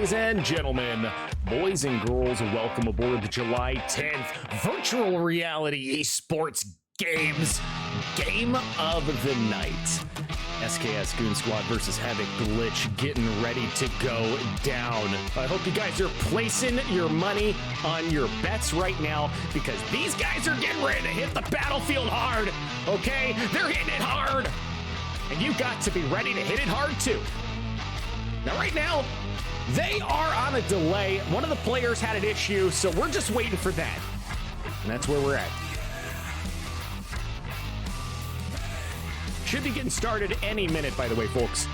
Ladies and gentlemen, boys and girls, welcome aboard the July 10th virtual reality esports games game of the night. SKS Goon Squad versus Havoc Glitch getting ready to go down. I hope you guys are placing your money on your bets right now because these guys are getting ready to hit the battlefield hard, okay? They're hitting it hard, and you got to be ready to hit it hard too. Now right now, they are on a delay. One of the players had an issue, so we're just waiting for that. And that's where we're at. Should be getting started any minute, by the way, folks.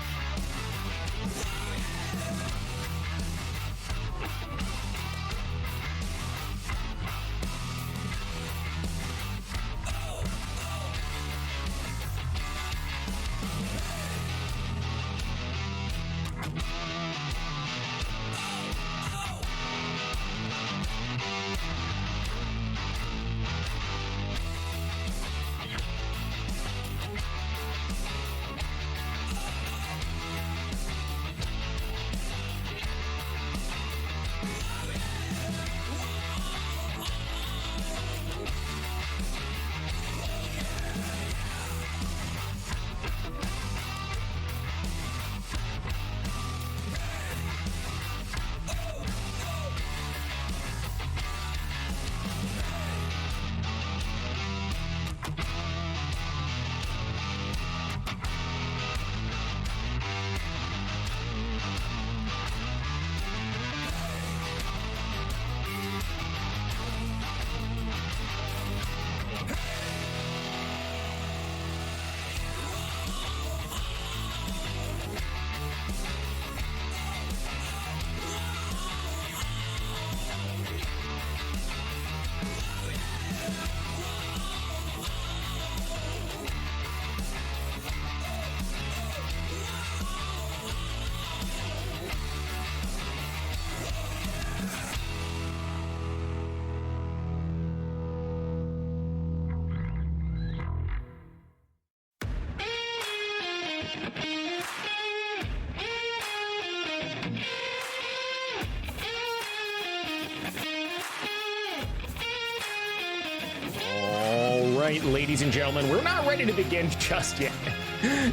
right, ladies and gentlemen, we're not ready to begin just yet.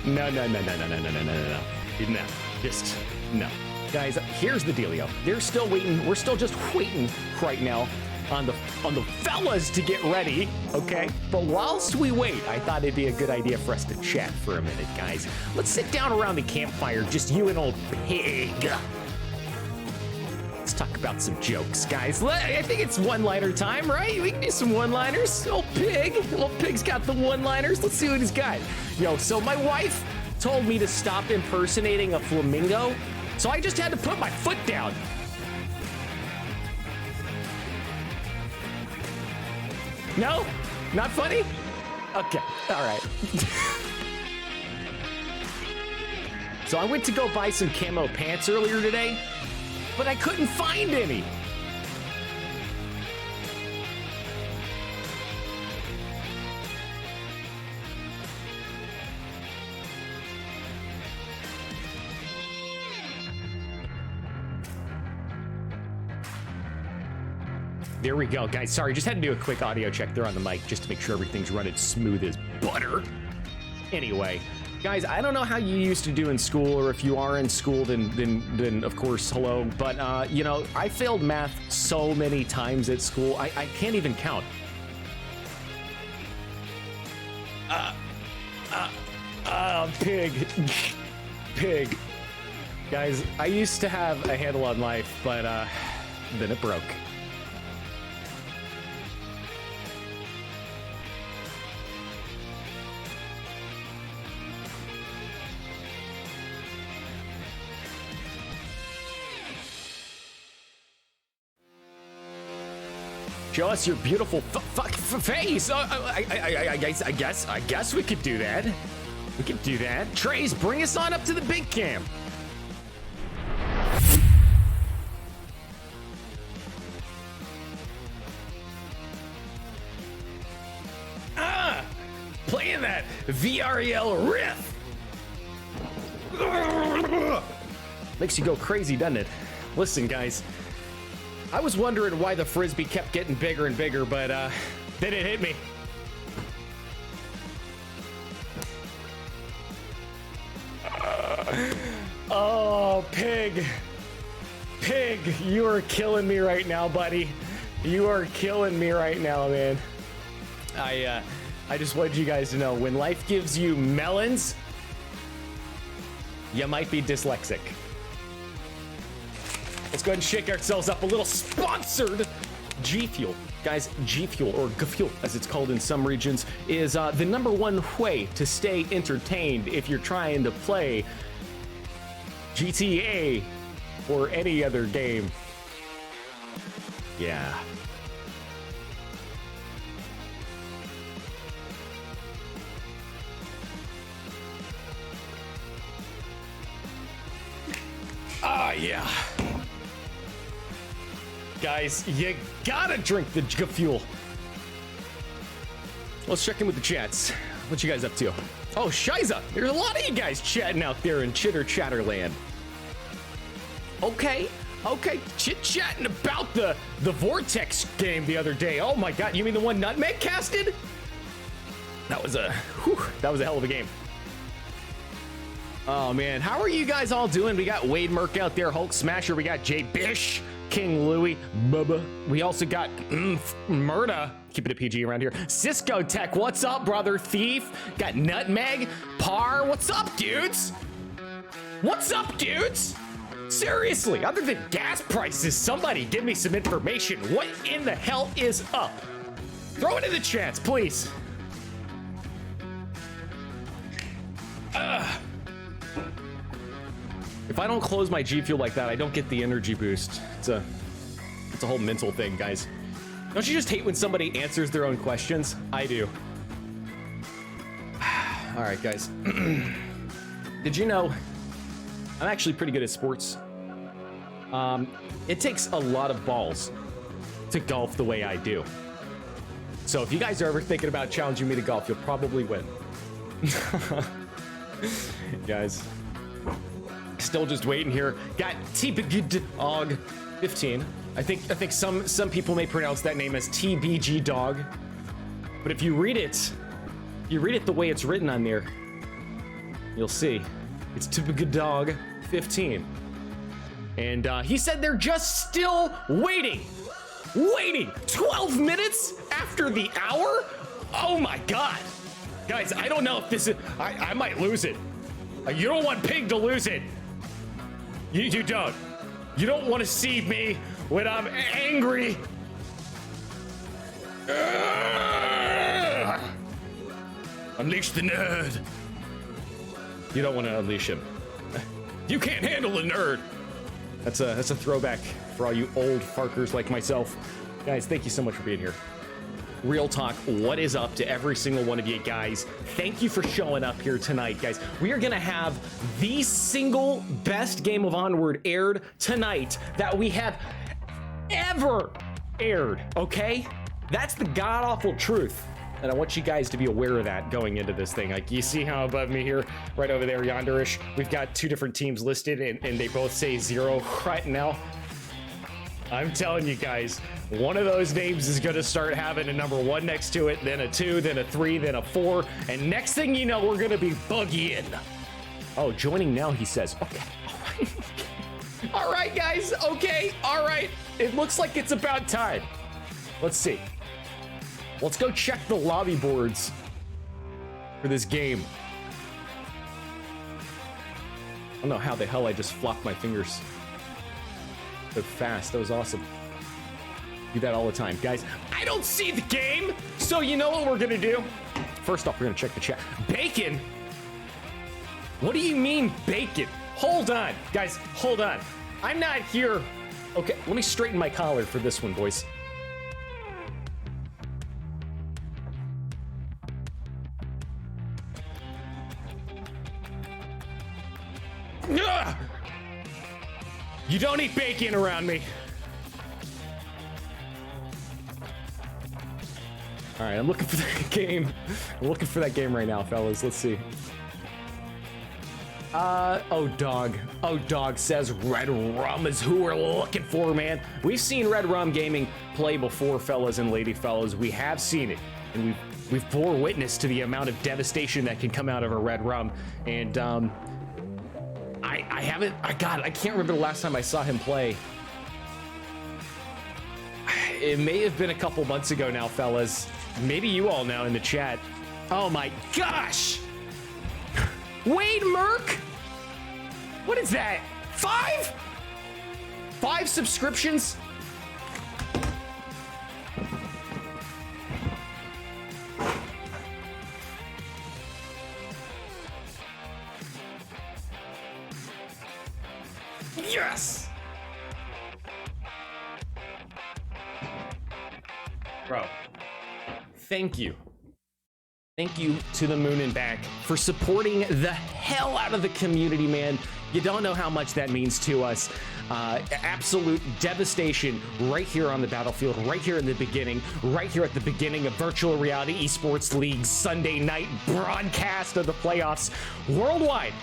No. Just no. Guys, here's the dealio. They're still waiting. We're still just waiting right now on the fellas to get ready, okay? But whilst we wait, I thought it'd be a good idea for us to chat for a minute, guys. Let's sit down around the campfire, just you and old Pig. Let's talk about some jokes, guys. I think it's one-liner time, right? We can do some one-liners. Old Pig's got the one-liners. Let's see what he's got. Yo, so my wife told me to stop impersonating a flamingo, so I just had to put my foot down. No? Not funny? Okay, all right. So I went to go buy some camo pants earlier today, but I couldn't find any. There we go, guys. Sorry, just had to do a quick audio check there on the mic just to make sure everything's running smooth as butter. Anyway, guys, I don't know how you used to do in school, or if you are in school, then of course, hello. But, you know, I failed math so many times at school, I can't even count. Pig. Guys, I used to have a handle on life, but then it broke. Show us your beautiful face. I guess we could do that. We could do that. Trace, bring us on up to the big cam. Playing that VREL riff. Makes you go crazy, doesn't it? Listen, guys. I was wondering why the frisbee kept getting bigger and bigger, but then it hit me. Oh, Pig, you are killing me right now, buddy. You are killing me right now, man. I just wanted you guys to know, when life gives you melons, you might be dyslexic. Let's go ahead and shake ourselves up a little. Sponsored GFuel. Guys, GFuel, or GFuel as it's called in some regions, is the #1 way to stay entertained if you're trying to play GTA or any other game. Yeah. Yeah. Guys, you gotta drink the GFuel. Let's check in with the chats. What you guys up to? Oh, Shiza, there's a lot of you guys chatting out there in Chitter Chatterland. Okay, chit-chatting about the Vortex game the other day. Oh my God, you mean the one Nutmeg casted? That was a hell of a game. Oh man, how are you guys all doing? We got Wade Merck out there, Hulk Smasher, we got Jay Bish, King Louie, Bubba. We also got Murda, keeping it PG around here. Cisco Tech, what's up, brother? Thief, got Nutmeg, Par, what's up, dudes? What's up, dudes? Seriously, other than gas prices, somebody give me some information. What in the hell is up? Throw it in the chats, please. If I don't close my GFuel like that, I don't get the energy boost. It's a whole mental thing, guys. Don't you just hate when somebody answers their own questions? I do. All right, guys. Did you know I'm actually pretty good at sports? It takes a lot of balls to golf the way I do. So if you guys are ever thinking about challenging me to golf, you'll probably win. Guys. Still just waiting here. Got TBG 15. I think some people may pronounce that name as TBG Dog. But if you read it the way it's written on there, you'll see it's typical dog 15. And he said they're just still waiting. 12 minutes after the hour? Oh my God. Guys, I don't know if this is, I might lose it. You don't want Pig to lose it. You don't. You don't want to see me when I'm angry. Unleash the nerd. You don't want to unleash him. You can't handle the nerd. That's a throwback for all you old farkers like myself. Guys, thank you so much for being here. Real talk, what is up to every single one of you guys? Thank you for showing up here tonight, guys. We are gonna have the single best game of Onward aired tonight that we have ever aired, okay? That's the god-awful truth. And I want you guys to be aware of that going into this thing. Like, you see how above me here, right over there, yonderish, we've got two different teams listed, and they both say 0 right now. I'm telling you guys, one of those names is gonna start having a number 1 next to it, then a 2, then a 3, then a 4, and next thing you know, we're gonna be bugging. Oh, joining now, he says. Okay, all right. All right, guys, okay, all right. It looks like it's about time. Let's see. Let's go check the lobby boards for this game. I don't know how the hell I just flopped my fingers so fast. That was awesome. Do that all the time. Guys, I don't see the game, so you know what we're gonna do? First off, we're gonna check the chat. Bacon? What do you mean bacon? Hold on, guys, hold on. I'm not here. Okay, let me straighten my collar for this one, boys. Ugh! You don't eat bacon around me. All right, I'm looking for that game. I'm looking for that game right now, fellas. Let's see. Oh dog says Red Rum is who we're looking for, man. We've seen Red Rum Gaming play before, fellas and lady fellas. We have seen it, and we've bore witness to the amount of devastation that can come out of a Red Rum. And I can't remember the last time I saw him play. It may have been a couple months ago now, fellas. Maybe you all know in the chat. Oh my gosh! Wade Merck? What is that? 5? 5 subscriptions? Yes! Bro, thank you. Thank you to the moon and back for supporting the hell out of the community, man. You don't know how much that means to us. Absolute devastation right here on the battlefield, right here in the beginning, right here at the beginning of Virtual Reality Esports League's Sunday night broadcast of the playoffs worldwide.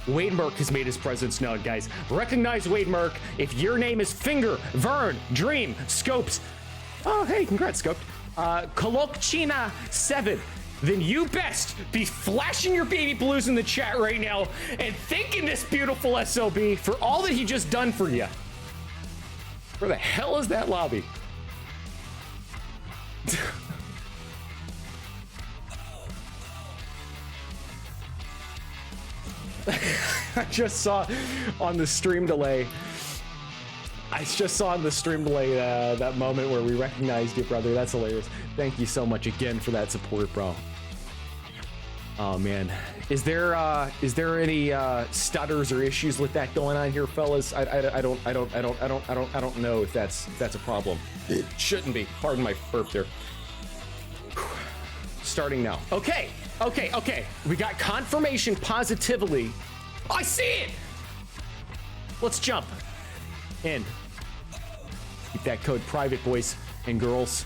Wade Merck has made his presence known, guys. Recognize Wade Merck. If your name is Finger, Vern, Dream, Scopes. Oh, hey, congrats, Scoped. Kolokchina 7. Then you best be flashing your baby blues in the chat right now and thanking this beautiful SOB for all that he just done for you. Where the hell is that lobby? I just saw on the stream delay. That moment where we recognized you, brother. That's hilarious. Thank you so much again for that support, bro. Oh man, is there any stutters or issues with that going on here, fellas? I don't know if that's a problem. It shouldn't be. Pardon my burp there. Starting now. Okay. We got confirmation positively. I see it. Let's jump in. Keep that code private, boys and girls.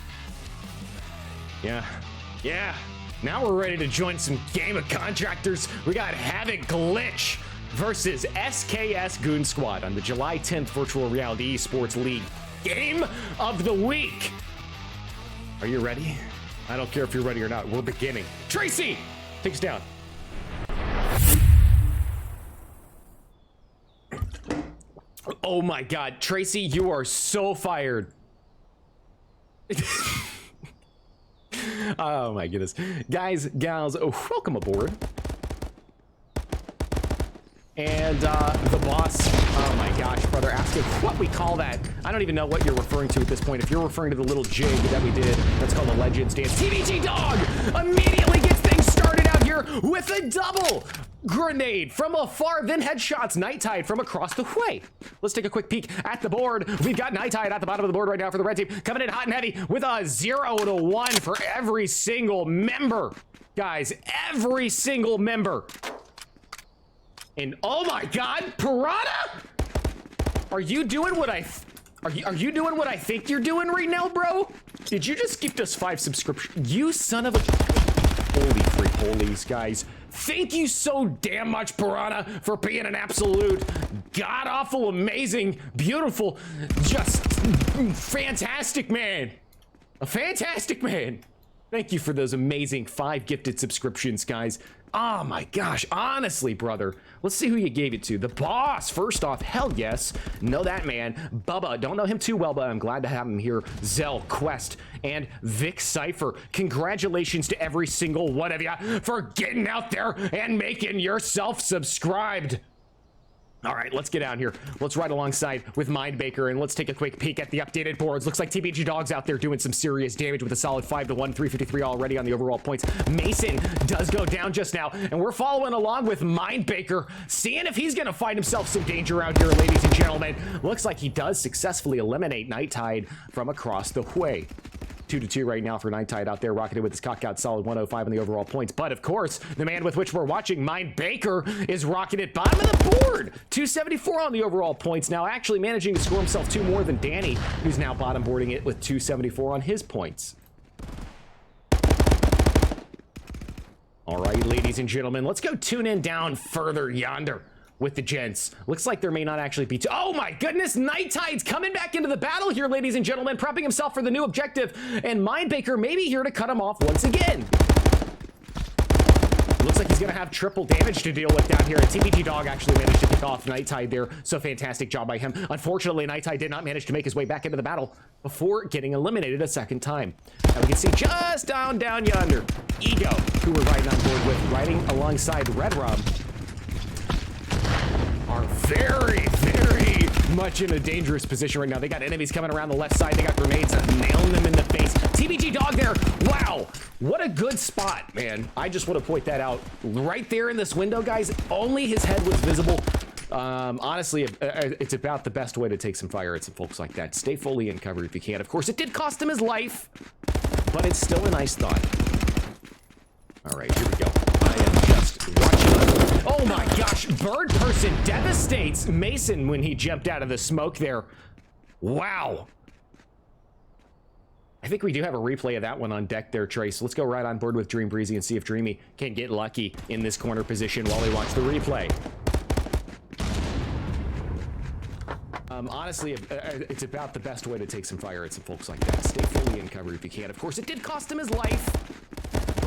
Yeah. Now we're ready to join some game of Contractors. We got Havoc Glitch versus SKS Goon Squad on the July 10th Virtual Reality Esports League Game of the Week. Are you ready? I don't care if you're ready or not. We're beginning. Tracy, take us down. Oh my God, Tracy, you are so fired. Oh my goodness. Guys, gals, welcome aboard. And the boss, oh my gosh, brother, asked if what we call that. I don't even know what you're referring to at this point. If you're referring to the little jig that we did, that's called the Legends Dance. TBG Dog immediately gets things started out here with a double grenade from afar, then headshots Night Tide from across the way. Let's take a quick peek at the board. We've got Night Tide at the bottom of the board right now for the red team, coming in hot and heavy with a 0 to 1 for every single member. Guys, every single member. And oh my God, Piranha! Are you doing what I doing what I think you're doing right now, bro? Did you just gift us 5 subscriptions? You son of a... Holy freak holies, guys. Thank you so damn much, Piranha, for being an absolute god-awful, amazing, beautiful, just fantastic man. A fantastic man. Thank you for those amazing 5 gifted subscriptions, guys. Oh my gosh, honestly, brother. Let's see who you gave it to. The boss, first off, hell yes. Know that man. Bubba, don't know him too well, but I'm glad to have him here. Zell, Quest, and Vic Cypher. Congratulations to every single one of you for getting out there and making yourself subscribed. All right, let's get out here. Let's ride alongside with Mindbaker and let's take a quick peek at the updated boards. Looks like TBG Dog's out there doing some serious damage with a solid 5 to 1, 353 already on the overall points. Mason does go down just now, and we're following along with Mindbaker, seeing if he's gonna find himself some danger out here, ladies and gentlemen. Looks like he does successfully eliminate Night Tide from across the way. 2 to 2 right now for Night Tide out there, rocketed with his cock out, solid 105 on the overall points. But of course, the man with which we're watching, Mindbaker, is rocketed bottom of the board. 274 on the overall points, now actually managing to score himself 2 more than Danny, who's now bottom boarding it with 274 on his points. All right, ladies and gentlemen, let's go tune in down further yonder with the gents. Looks like there may not actually be oh my goodness, Night Tide's coming back into the battle here, ladies and gentlemen, prepping himself for the new objective, and Mindbaker may be here to cut him off once again. Looks like he's gonna have triple damage to deal with down here, and TBG Dog actually managed to pick off Night Tide there, so fantastic job by him. Unfortunately, Night Tide did not manage to make his way back into the battle before getting eliminated a second time. Now we can see just down yonder, Ego, who we're riding on board with, riding alongside Red Rum, are very much in a dangerous position right now. They got enemies coming around the left side. They got grenades nailing them in the face. TBG Dog there. Wow, what a good spot, man. I just want to point that out. Right there in this window, guys, only his head was visible. Honestly, it's about the best way to take some fire at some folks like that. Stay fully in cover if you can. Of course, it did cost him his life, but it's still a nice thought. All right, here we go. I am just watching. Oh my gosh, Bird Person devastates Mason when he jumped out of the smoke there. Wow. I think we do have a replay of that one on deck there, Trace. Let's go right on board with Dream Breezy and see if Dreamy can get lucky in this corner position while we watch the replay. Honestly, it's about the best way to take some fire at some folks like that. Stay fully in cover if you can. Of course, it did cost him his life,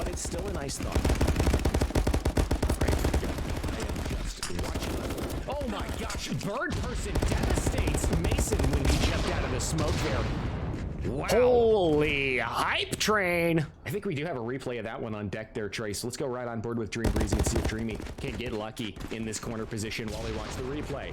but it's still a nice thought. All right, here we go. I am just watching. Oh my gosh, Bird Person devastates Mason when he jumped out of the smoke there. Wow. Holy hype train. I think we do have a replay of that one on deck there, Trace. Let's go right on board with Dream Breezy and see if Dreamy can get lucky in this corner position while we watch the replay.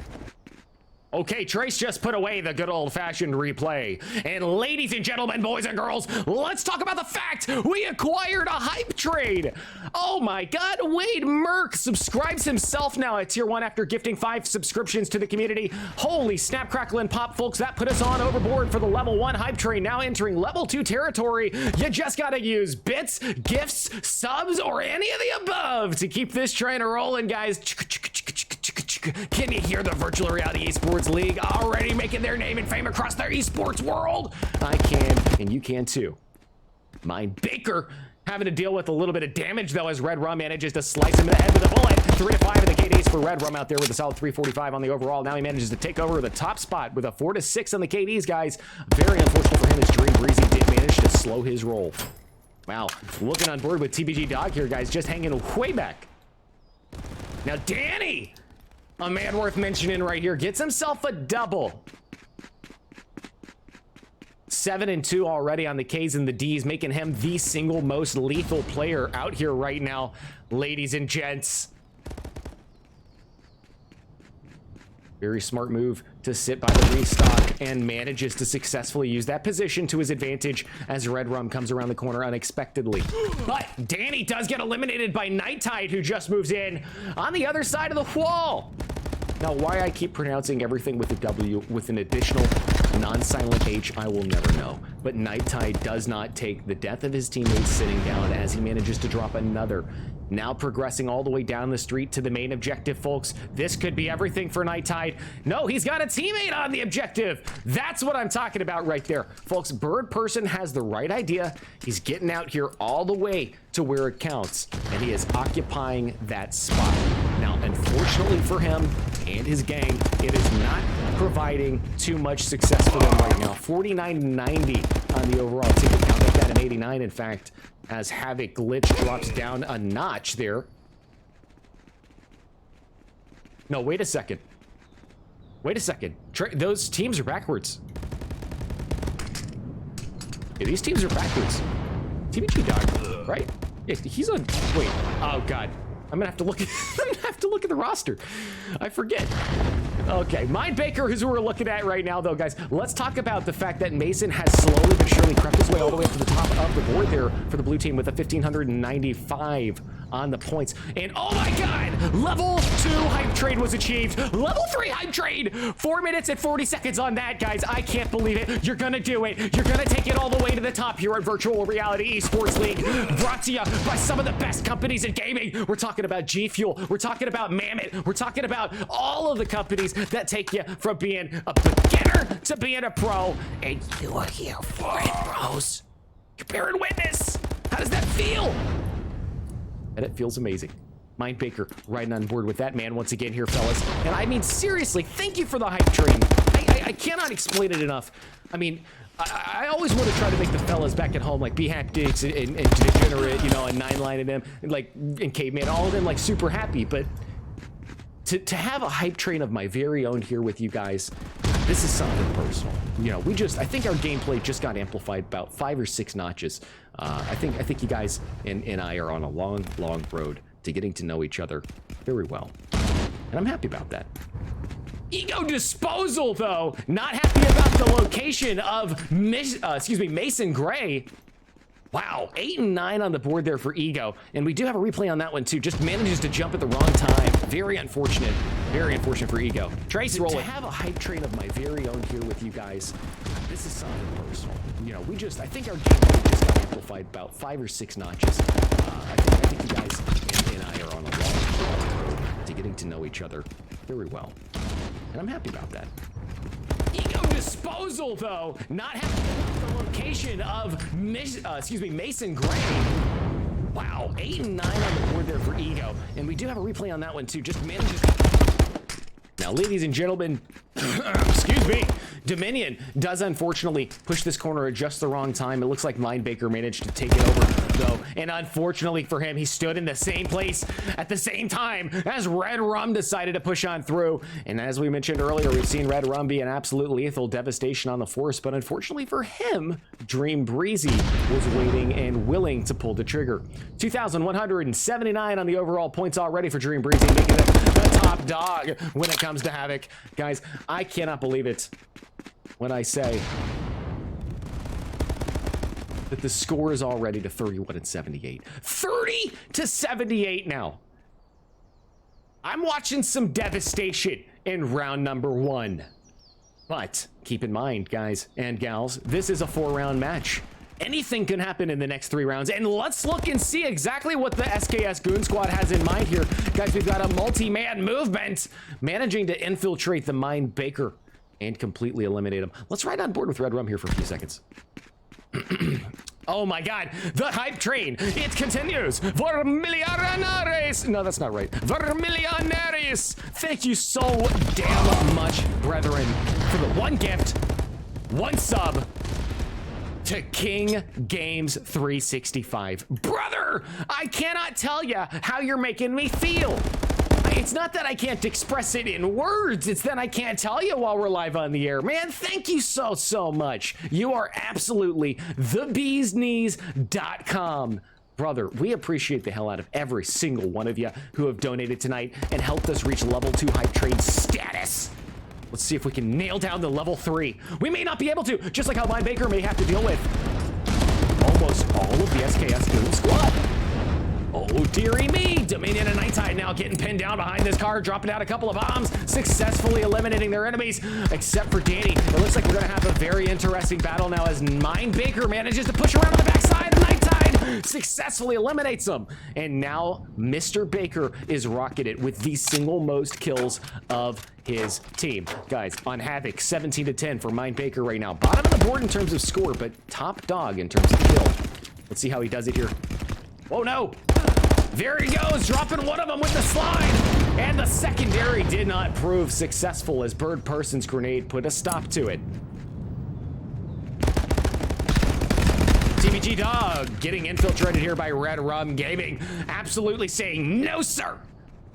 Okay, Trace just put away the good old-fashioned replay. And ladies and gentlemen, boys and girls, let's talk about the fact we acquired a hype trade. Oh my God, Wade Merck subscribes himself now at tier 1 after gifting 5 subscriptions to the community. Holy snap, crackle, and pop, folks. That put us on overboard for the level 1 hype train, now entering level 2 territory. You just gotta use bits, gifts, subs, or any of the above to keep this train rolling, guys. Can you hear the virtual reality esports league already making their name and fame across their esports world? I can, and you can too. Mindbaker having to deal with a little bit of damage though as Red Rum manages to slice him in the head with a bullet. 3 to 5 in the KDs for Red Rum out there with a solid 345 on the overall. Now he manages to take over the top spot with a 4 to 6 on the KDs, guys. Very unfortunate for him as Dream Breezy did manage to slow his roll. Wow, looking on board with TBG Dog here, guys, just hanging way back. Now, Danny, a man worth mentioning right here, gets himself a double. 7-2 already on the Ks and the Ds, making him the single most lethal player out here right now, ladies and gents. Very smart move to sit by the restock and manages to successfully use that position to his advantage as Red Rum comes around the corner unexpectedly. But Danny does get eliminated by Night Tide, who just moves in on the other side of the wall. Now, why I keep pronouncing everything with a W with an additional non-silent H, I will never know. But Night Tide does not take the death of his teammates sitting down as he manages to drop another. Now progressing all the way down the street to the main objective, folks. This could be everything for Night Tide. No, he's got a teammate on the objective. That's what I'm talking about right there. Folks, Bird Person has the right idea. He's getting out here all the way to where it counts, and he is occupying that spot. Now, unfortunately for him and his gang, it is not providing too much success for them right now. 49.90 on the overall ticket count. Make that an 89, in fact, as Havoc glitch drops down a notch there. No, wait a second. Wait a second. Those teams are backwards. Yeah, these teams are backwards. TBG Dog, right? Yeah, he's on. Wait. Oh God. I'm gonna have to look at. I'm gonna have to look at the roster. I forget. Okay, Mind Baker is who we're looking at right now, though, guys. Let's talk about the fact that Mason has slowly but surely crept his way all the way up to the top of the board there for the blue team with a 1,595 on the points. And oh my God, level 2 hype trade was achieved. Level 3 hype trade. 4 minutes and 40 seconds on that, guys. I can't believe it. You're gonna do it. You're gonna take it all the way to the top here at Virtual Reality Esports League, brought to you by some of the best companies in gaming. We're talking about GFuel. We're talking about Mamut. We're talking about all of the companies that take you from being a beginner to being a pro. And you are here for it, bros. You're bearing witness. How does that feel? And it feels amazing. Mind Baker riding on board with that man once again here, fellas. And I mean, seriously, thank you for the hype train. I cannot explain it enough. I mean, I always want to try to make the fellas back at home, like bHaptics and Degenerate, you know, and 9line and them, like, and Caveman, all of them, like, super happy. But to have a hype train of my very own here with you guys, this is something personal. You know, I think our gameplay just got amplified about 5 or 6 notches. I think you guys and I are on a long, long road to getting to know each other very well. And I'm happy about that. Ego Disposal, though, not happy about the location of Mason Gray. Wow, 8 and 9 on the board there for Ego. And we do have a replay on that one, too. Just manages to jump at the wrong time. Very unfortunate. Very unfortunate for Ego. Trace, roll it. To have a hype train of my very own here with you guys, this is something personal. You know, I think our gameplay just got amplified about 5 or 6 notches. I think you guys and I are on a long road to getting to know each other very well. And I'm happy about that. Ego Disposal, though, not happy about the location of Mason Gray. Wow, 8 and 9 on the board there for Ego. And we do have a replay on that one, too. Just manages. Now, ladies and gentlemen, excuse me, Dominion does unfortunately push this corner at just the wrong time. It looks like Mind Baker managed to take it over, though. And unfortunately for him, he stood in the same place at the same time as Red Rum decided to push on through. And as we mentioned earlier, we've seen Red Rum be an absolute lethal devastation on the force. But unfortunately for him, Dream Breezy was waiting and willing to pull the trigger. 2,179 on the overall points already for Dream Breezy, making it the top dog when it comes to Havoc. Guys, I cannot believe it when I say that the score is already to 31 and 78. 30 to 78 now. I'm watching some devastation in round number 1. But keep in mind, guys and gals, this is a 4-round match. Anything can happen in the next 3 rounds. And let's look and see exactly what the SKS Goon squad has in mind here. Guys, we've got a multi-man movement managing to infiltrate the Mind Baker and completely eliminate him. Let's ride on board with Red Rum here for a few seconds. Oh my God, the hype train, it continues. Vermillionaires. No, that's not right. Vermillionaires. Thank you so damn much, brethren, for the 1 gift, 1 sub, to King Games 365. Brother, I cannot tell you how you're making me feel. It's not that I can't express it in words, it's that I can't tell you while we're live on the air. Man, thank you so much. You are absolutely thebeesknees.com. Brother, we appreciate the hell out of every single one of you who have donated tonight and helped us reach level 2 hype train status. Let's see if we can nail down the level 3. We may not be able to, just like how Mind Baker may have to deal with almost all of the SKS Goon squad. Oh, dearie me. Dominion and Nighttide now getting pinned down behind this car, dropping out a couple of bombs, successfully eliminating their enemies, except for Danny. It looks like we're going to have a very interesting battle now as Mind Baker manages to push around on the backside. Nighttide successfully eliminates him. And now Mr. Baker is rocketed with the single most kills of his team. Guys, on Havoc, 17-10 for Mind Baker right now. Bottom of the board in terms of score, but top dog in terms of kill. Let's see how he does it here. Oh no! There he goes, dropping one of them with the slide! And the secondary did not prove successful as Bird Person's grenade put a stop to it. TBG Dog getting infiltrated here by Red Rum Gaming, absolutely saying, no sir!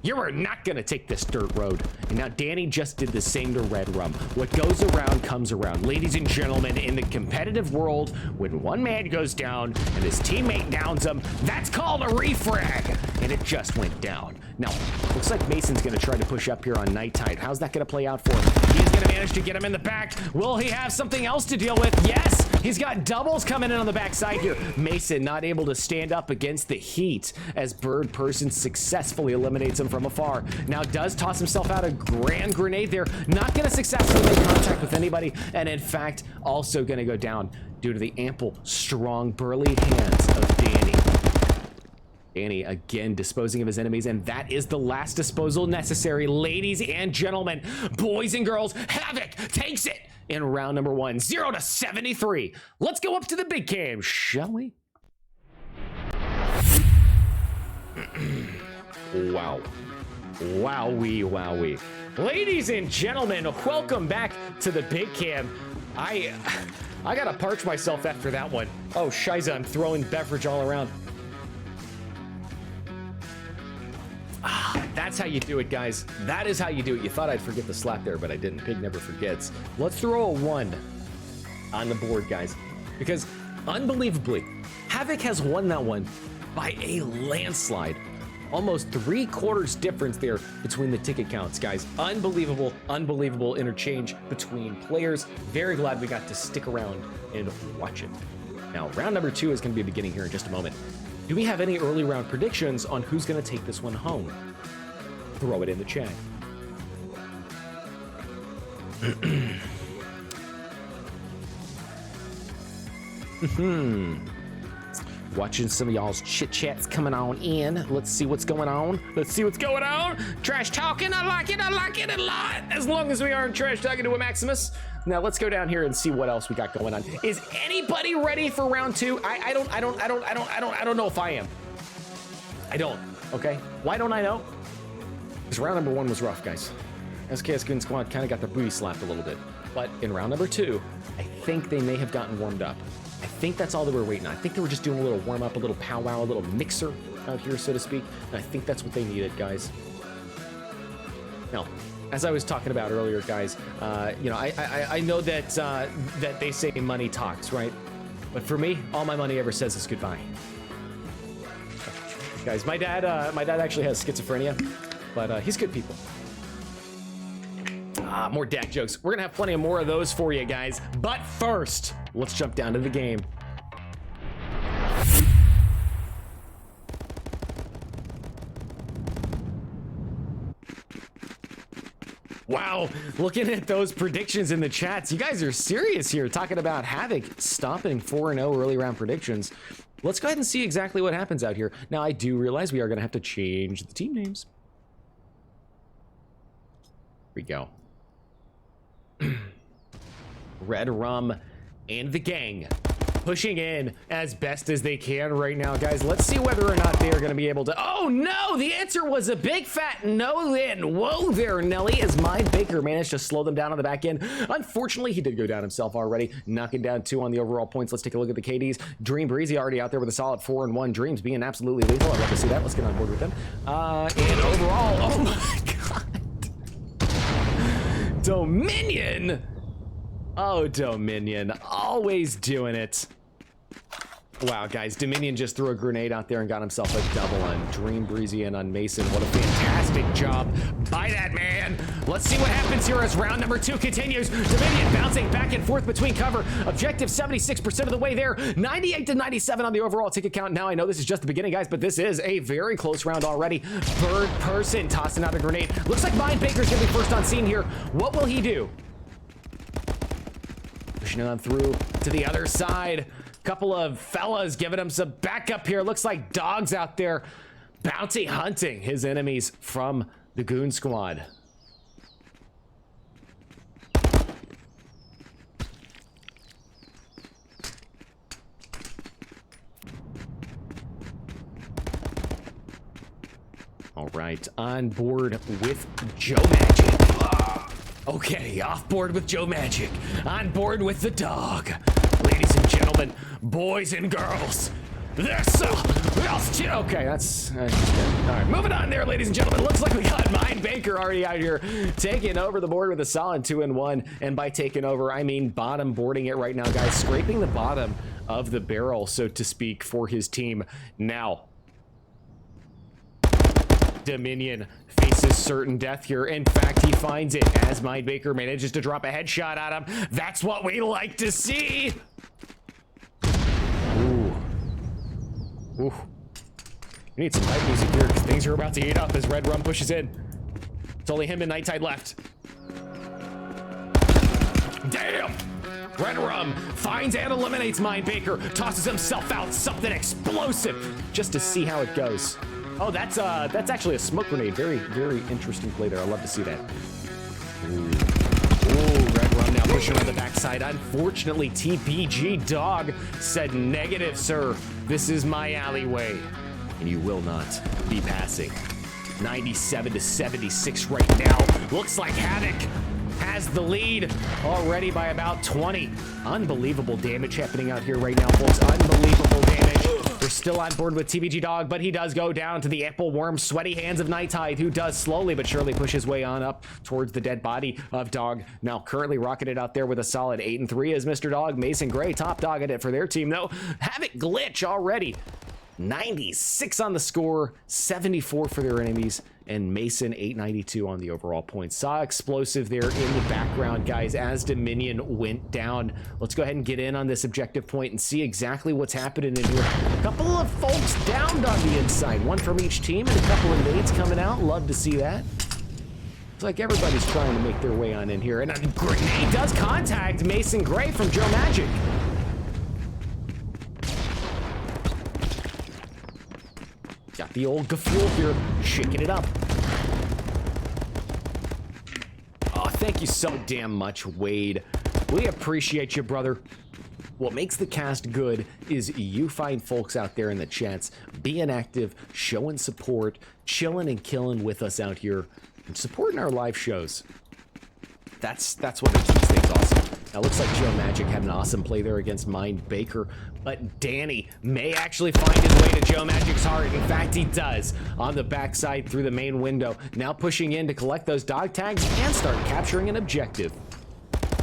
You are not gonna take this dirt road. And now Danny just did the same to Red Rum. What goes around comes around. Ladies and gentlemen, in the competitive world, when one man goes down and his teammate downs him, that's called a refrag. And it just went down. Now, looks like Mason's gonna try to push up here on Nighttide. How's that gonna play out for him? He's gonna manage to get him in the back. Will he have something else to deal with? Yes! He's got doubles coming in on the backside here. Mason not able to stand up against the heat as Bird Person successfully eliminates him from afar. Now does toss himself out a grand grenade there. Not gonna successfully make contact with anybody, and in fact, also gonna go down due to the ample, strong, burly hands of Danny. Danny again disposing of his enemies, and that is the last disposal necessary. Ladies and gentlemen, boys and girls, Havoc takes it in round number 1, 0-73. Let's go up to the big cam, shall we? Wow. Wowee, wowee. Ladies and gentlemen, welcome back to the big cam. I gotta parch myself after that one. Oh, shiza, I'm throwing beverage all around. That's how you do it, guys. That is how you do it. You thought I'd forget the slap there, but I didn't. Pig never forgets. Let's throw a 1 on the board, guys, because unbelievably, Havoc has won that one by a landslide. Almost 3/4 difference there between the ticket counts, guys. Unbelievable, unbelievable interchange between players. Very glad we got to stick around and watch it. Now, round number 2 is going to be beginning here in just a moment. Do we have any early round predictions on who's going to take this one home? Throw it in the chat. Watching some of y'all's chit chats coming on in. Let's see what's going on. Let's see what's going on. Trash talking, I like it a lot. As long as we aren't trash talking to a Maximus. Now let's go down here and see what else we got going on. Is anybody ready for round 2? I don't know if I am. I don't. Okay. Why don't I know? Because round number 1 was rough, guys. SKS Goon Squad kind of got their booty slapped a little bit. But in round number 2, I think they may have gotten warmed up. I think that's all they were waiting on. I think they were just doing a little warm up, a little powwow, a little mixer out here, so to speak. And I think that's what they needed, guys. Now, as I was talking about earlier, guys, you know, I know that that they say money talks, right? But for me, all my money ever says is goodbye. Guys, my dad actually has schizophrenia, but he's good people. More dad jokes. We're gonna have plenty of more of those for you guys. But first, let's jump down to the game. Wow, looking at those predictions in the chats, you guys are serious here, talking about Havoc stopping 4-0 early round predictions. Let's go ahead and see exactly what happens out here. Now, I do realize we are gonna have to change the team names. Here we go. Red Rum and the gang. pushing in as best as they can right now, guys. Let's see whether or not they are going to be able to. Oh no, the answer was a big fat no. Then whoa there, Nelly, as Mind Baker managed to slow them down on the back end. Unfortunately, he did go down himself already, knocking down 2 on the overall points. Let's take a look at the KDs. Dream Breezy already out there with a solid 4-1. Dreams being absolutely lethal. I'd love to see that. Let's get on board with them. And overall, oh my god, Dominion. Oh, Dominion, always doing it. Wow, guys, Dominion just threw a grenade out there and got himself a double on Dream Breezy and on Mason. What a fantastic job by that man. Let's see what happens here as round number 2 continues. Dominion bouncing back and forth between cover. Objective 76% of the way there. 98 to 97 on the overall ticket count. Now, I know this is just the beginning, guys, but this is a very close round already. Bird Person tossing out a grenade. Looks like Mind Baker's gonna be first on scene here. What will he do? Pushing on through to the other side. Couple of fellas giving him some backup here. Looks like dogs out there bounty hunting his enemies from the Goon squad. All right, on board with Joe Magic. Okay, off board with Joe Magic. On board with the dog. Ladies and gentlemen, boys and girls, this okay, that's all right. Moving on there, ladies and gentlemen. Looks like we got Mind Baker already out here taking over the board with a solid 2-1. And by taking over, I mean bottom boarding it right now, guys. Scraping the bottom of the barrel, so to speak, for his team. Now, Dominion faces certain death here. In fact, he finds it as Mind Baker manages to drop a headshot at him. That's what we like to see. Ooh. Ooh. We need some hype music here because things are about to heat up as Red Rum pushes in. It's only him and Night Tide left. Damn! Red Rum finds and eliminates Mind Baker, tosses himself out, something explosive, just to see how it goes. Oh, that's actually a smoke grenade. Very, very interesting play there. I love to see that. Ooh, Red Rum now pushing on the backside. Unfortunately, TPG Dog said negative, sir. This is my alleyway, and you will not be passing. 97 to 76 right now. Looks like Havoc has the lead already by about 20. Unbelievable damage happening out here right now, folks. Unbelievable damage. They're still on board with TBG Dog, but he does go down to the apple worm, sweaty hands of Night Tide, who does slowly but surely push his way on up towards the dead body of Dog. Now currently rocketed out there with a solid 8-3 as Mr. Dog. Mason Gray, top dog at it for their team, though. Havoc glitch already. 96 on the score, 74 for their enemies, and Mason 892 on the overall points. Saw explosive there in the background, guys, as Dominion went down. Let's go ahead and get in on this objective point and see exactly what's happening in here. A couple of folks downed on the inside, one from each team, and a couple of nades coming out. Love to see that. It's like everybody's trying to make their way on in here, and a grenade does contact Mason Gray from Joe Magic. Got the old GFuel here, shaking it up. Oh, thank you so damn much, Wade. We appreciate you, brother. What makes the cast good is you find folks out there in the chats being active, showing support, chilling and killing with us out here, and supporting our live shows. That's what makes these things awesome. Now, looks like Joe Magic had an awesome play there against Mind Baker, but Danny may actually find his way to Joe Magic's heart. In fact, he does on the backside through the main window. Now pushing in to collect those dog tags and start capturing an objective.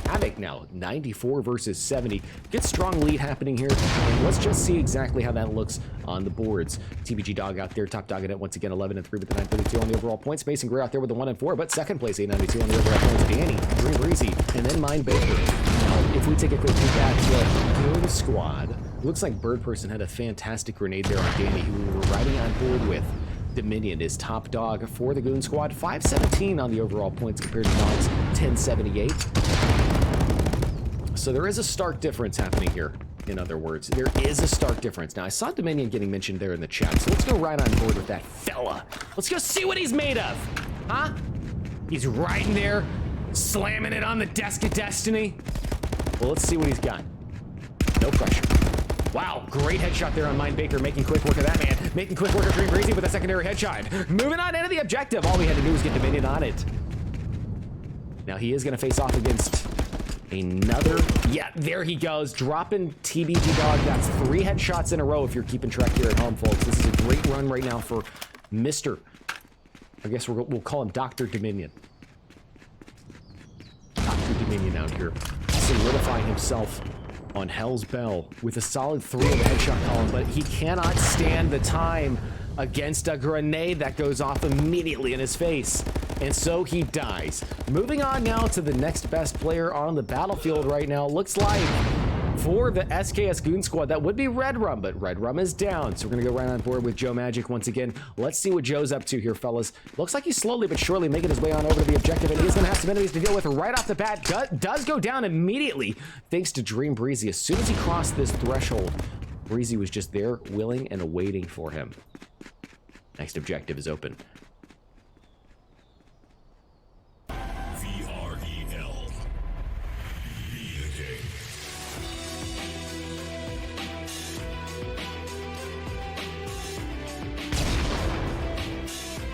Havoc now, 94 versus 70. Good strong lead happening here. And let's just see exactly how that looks on the boards. TBG Dog out there, top dog at it once again, 11-3 with the 932 on the overall points. Mason Gray out there with the 1-4, but second place, 892 on the overall points. Danny, Dream Breezy, and then Mind Baker. Now, if we take a quick peek at the Goon squad, looks like Bird Person had a fantastic grenade there on Danny, who we were riding on board with. Dominion is top dog for the Goon squad, 517 on the overall points compared to Dog's 1078. So there is a stark difference happening here. In other words, there is a stark difference. Now, I saw Dominion getting mentioned there in the chat, so let's go right on board with that fella. Let's go see what he's made of, huh? He's riding there, slamming it on the desk of destiny. Well, let's see what he's got. No pressure. Wow, great headshot there on Mind Baker, making quick work of that man. Making quick work of Dream Breezy with a secondary headshot. Moving on into the objective. All we had to do was get Dominion on it. Now he is going to face off against another. Yeah, there he goes. Dropping TBG Dog. That's 3 headshots in a row if you're keeping track here at home, folks. This is a great run right now for Mr. I guess we'll call him Dr. Dominion. Dr. Dominion out here, solidifying himself on Hell's Bell with a solid 3 in the headshot column, but he cannot stand the time against a grenade that goes off immediately in his face. And so he dies. Moving on now to the next best player on the battlefield right now. Looks like for the SKS Goon squad, that would be Red Rum, but Red Rum is down. So we're gonna go right on board with Joe Magic once again. Let's see what Joe's up to here, fellas. Looks like he's slowly but surely making his way on over to the objective, and he's gonna have some enemies to deal with right off the bat. Does go down immediately thanks to Dream Breezy. As soon as he crossed this threshold, Breezy was just there, willing and awaiting for him. Next objective is open. VREL bHaptics.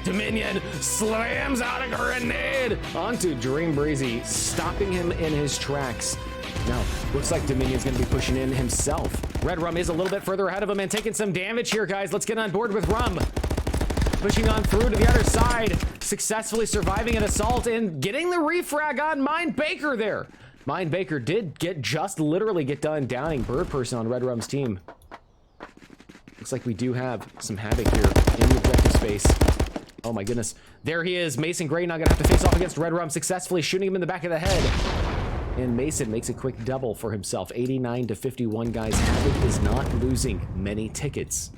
Dominion slams out a grenade onto Dream Breezy, stopping him in his tracks. Now, looks like Dominion's going to be pushing in himself. Red Rum is a little bit further ahead of him and taking some damage here, guys. Let's get on board with Rum. Pushing on through to the other side, successfully surviving an assault and getting the refrag on Mind Baker there. Mind Baker did literally get done downing Bird Person on Red Rum's team. Looks like we do have some Havoc here in the objective space. Oh my goodness. There he is. Mason Gray now gonna have to face off against Red Rum, successfully shooting him in the back of the head. And Mason makes a quick double for himself. 89 to 51, guys. Havoc is not losing many tickets.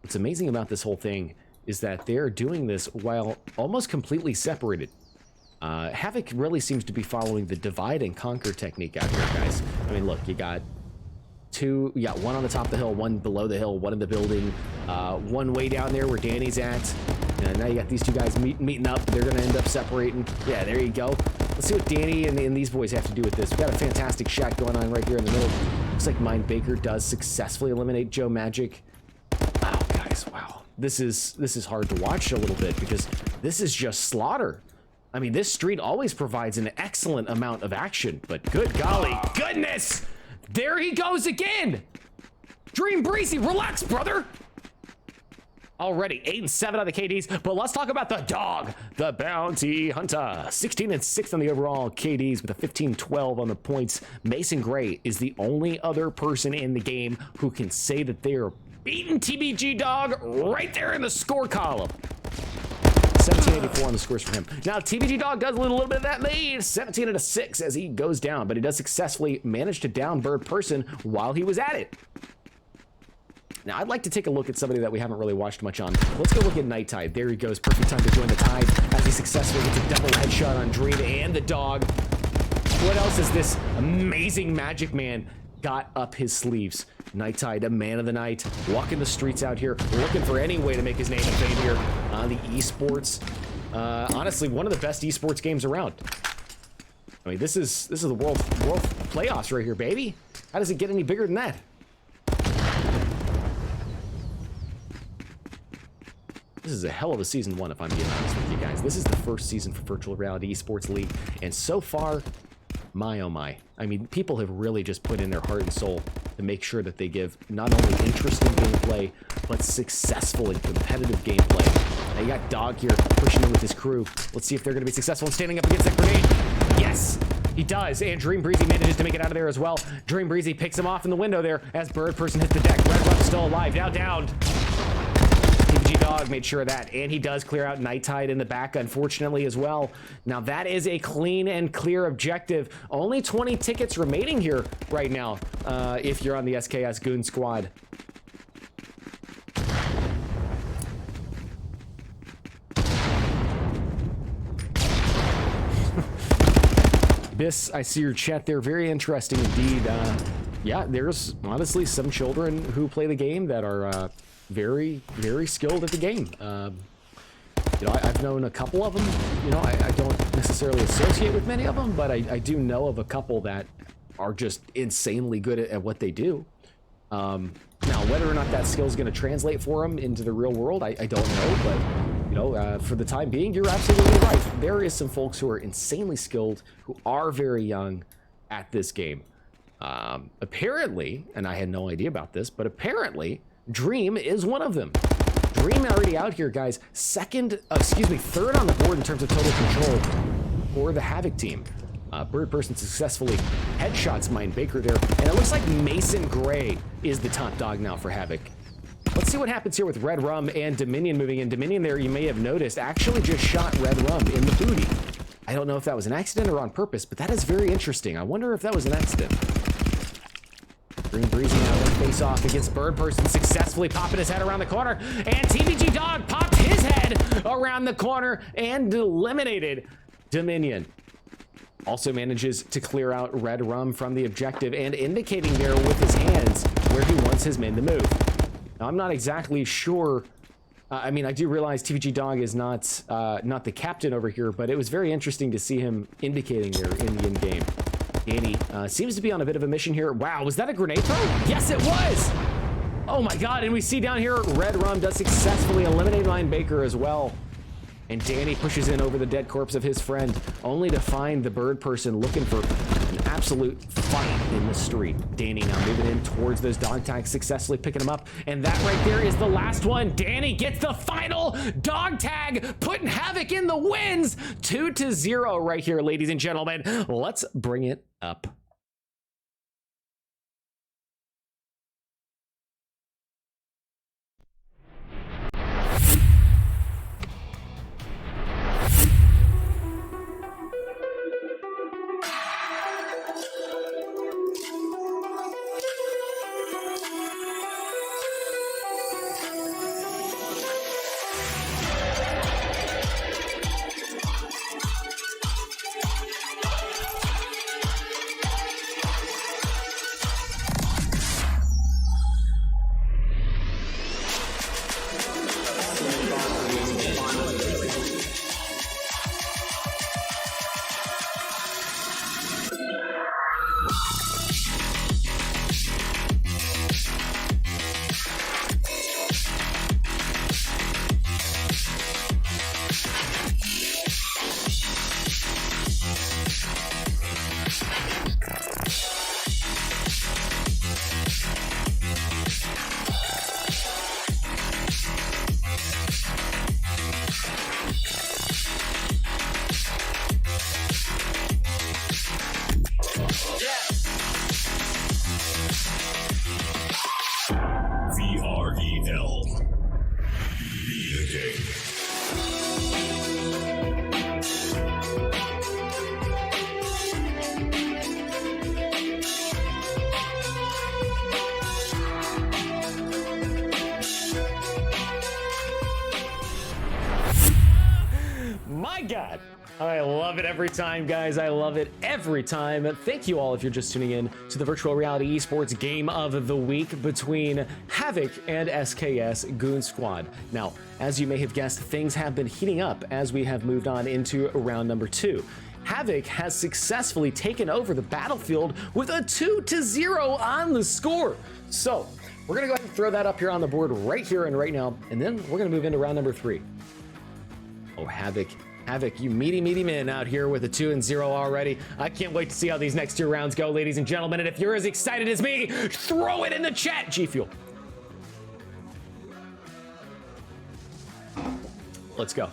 What's amazing about this whole thing is that they're doing this while almost completely separated. Havoc really seems to be following the divide and conquer technique out here, guys. I mean, look, you got one on the top of the hill, one below the hill, one in the building, one way down there where Danny's at. And now you got these two guys meeting up. They're going to end up separating. Yeah, there you go. Let's see what Danny and these boys have to do with this. We've got a fantastic shot going on right here in the middle. Looks like Mind Baker does successfully eliminate Joe Magic. Wow, guys, wow. This is hard to watch a little bit because this is just slaughter. I mean, this street always provides an excellent amount of action, but good golly goodness! There he goes again! Dream Breezy, relax, brother! Already 8 and 7 on the KDs, but let's talk about the dog, the bounty hunter. 16 and 6 on the overall KDs with a 15-12 on the points. Mason Gray is the only other person in the game who can say that they are beating TBG Dog right there in the score column. 1784 on the scores for him. Now TBG Dog does a little bit of that lead, 17 and a 6 as he goes down, but he does successfully manage to down Bird Person while he was at it. Now I'd like to take a look at somebody that we haven't really watched much on. Let's go look at Night Tide. There he goes, perfect time to join the Tide as he successfully gets a double headshot on Dream and the dog. What else is this amazing Magic Man got up his sleeves? Night Tide, a man of the night, walking the streets out here, looking for any way to make his name and fame here on the Esports. Honestly, one of the best Esports games around. I mean, this is the world playoffs right here, baby. How does it get any bigger than that? This is a hell of a season 1, if I'm being honest with you guys. This is the first season for Virtual Reality Esports League, and so far, my oh my. I mean, people have really just put in their heart and soul to make sure that they give not only interesting gameplay, but successful and competitive gameplay. Now you got Dog here pushing in with his crew. Let's see if they're going to be successful in standing up against that grenade. Yes, he does, and Dream Breezy manages to make it out of there as well. Dream Breezy picks him off in the window there as Bird Person hits the deck. Red Rum's still alive, now downed. TBG Dog made sure of that, and he does clear out Night Tide in the back, unfortunately, as well. Now, that is a clean and clear objective. Only 20 tickets remaining here right now, if you're on the SKS Goon squad. Biss, I see your chat there. Very interesting indeed. Yeah, there's honestly some children who play the game that are very, very skilled at the game. You know, I've known a couple of them. You know, I don't necessarily associate with many of them, but I do know of a couple that are just insanely good at what they do. Now, whether or not that skill is going to translate for them into the real world, I don't know. But, you know, for the time being, you're absolutely right. There is some folks who are insanely skilled, who are very young at this game. Apparently, and I had no idea about this, but apparently, Dream is one of them. Dream already out here, guys. Third on the board in terms of total control for the Havoc team. Bird person successfully headshots Mine Baker there, and it looks like Mason Gray is the top dog now for Havoc. Let's see what happens here with Red Rum and Dominion moving in. Dominion there, you may have noticed, actually just shot Red Rum in the booty. I don't know if that was an accident or on purpose, but that is very interesting. I wonder if that was an accident. Green Breezy now one face off against Bird Person, successfully popping his head around the corner, and TVG Dog popped his head around the corner and eliminated Dominion. Also manages to clear out Red Rum from the objective and indicating there with his hands where he wants his men to move. Now, I'm not exactly sure. I mean, I do realize TVG Dog is not the captain over here, but it was very interesting to see him indicating there in the in-game. Danny seems to be on a bit of a mission here. Wow, was that a grenade throw? Yes, it was! Oh my god, and we see down here, Red Rum does successfully eliminate Mine Baker as well. And Danny pushes in over the dead corpse of his friend, only to find the Bird Person looking for an absolute fight in the street. Danny now moving in towards those dog tags, successfully picking them up. And that right there is the last one. Danny gets the final dog tag, putting Havoc in the wins. 2-0 right here, ladies and gentlemen. Let's bring it up. VREL bHaptics. My God, I love it every time, guys. I love it every time. Thank you all if you're just tuning in to the virtual reality esports game of the week between Havoc and SKS Goon Squad. Now, as you may have guessed, things have been heating up as we have moved on into round number 2. Havoc has successfully taken over the battlefield with a 2-0 on the score. So we're gonna go ahead and throw that up here on the board right here and right now, and then we're gonna move into round number 3. Oh, Havoc, you meaty men out here with a 2-0 already. I can't wait to see how these next 2 rounds go, ladies and gentlemen. And if you're as excited as me, throw it in the chat, GFuel. Let's go.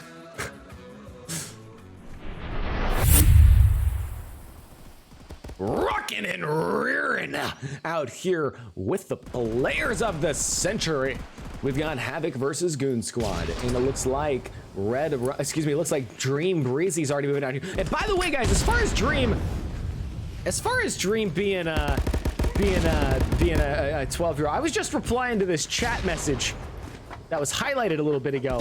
Rocking and rearing out here with the players of the century. We've got Havoc versus Goon Squad, and it looks like it looks like Dream Breezy's already moving out here. And by the way, guys, as far as Dream being a 12-year-old, I was just replying to this chat message that was highlighted a little bit ago.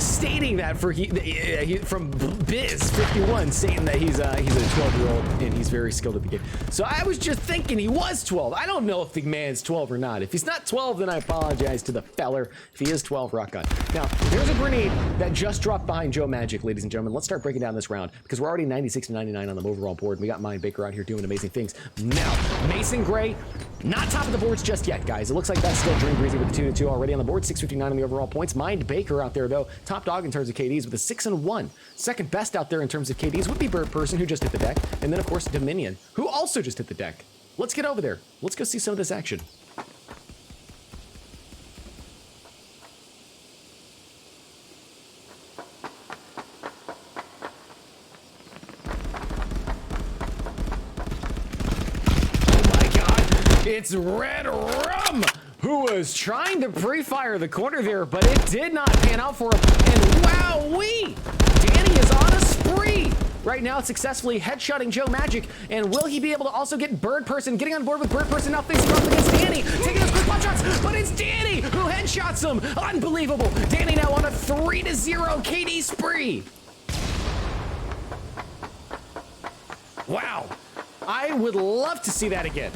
stating that from Biz51, saying that he's a 12-year-old and he's very skilled at the game. So I was just thinking he was 12. I don't know if the man's 12 or not. If he's not 12, then I apologize to the feller. If he is 12, rock on. Now, there's a grenade that just dropped behind Joe Magic, ladies and gentlemen. Let's start breaking down this round because we're already 96 to 99 on the overall board. We got Mind Baker out here doing amazing things. Now, Mason Gray, not top of the boards just yet, guys. It looks like that's still Dream Breezy with the 2-2 already on the board. 659 on the overall points. Mind Baker out there, though, top dog in terms of KDs with a 6-1. Second best out there in terms of KDs would be Bird Person, who just hit the deck. And then, of course, Dominion, who also just hit the deck. Let's get over there. Let's go see some of this action. It's Red Rum, who was trying to pre-fire the corner there, but it did not pan out for him. And wowee, Danny is on a spree right now, successfully headshotting Joe Magic. And will he be able to also get Bird Person? Getting on board with Bird Person now facing off against Danny, taking those quick pot shots, but it's Danny who headshots him. Unbelievable. Danny now on a 3-0 KD spree. Wow, I would love to see that again.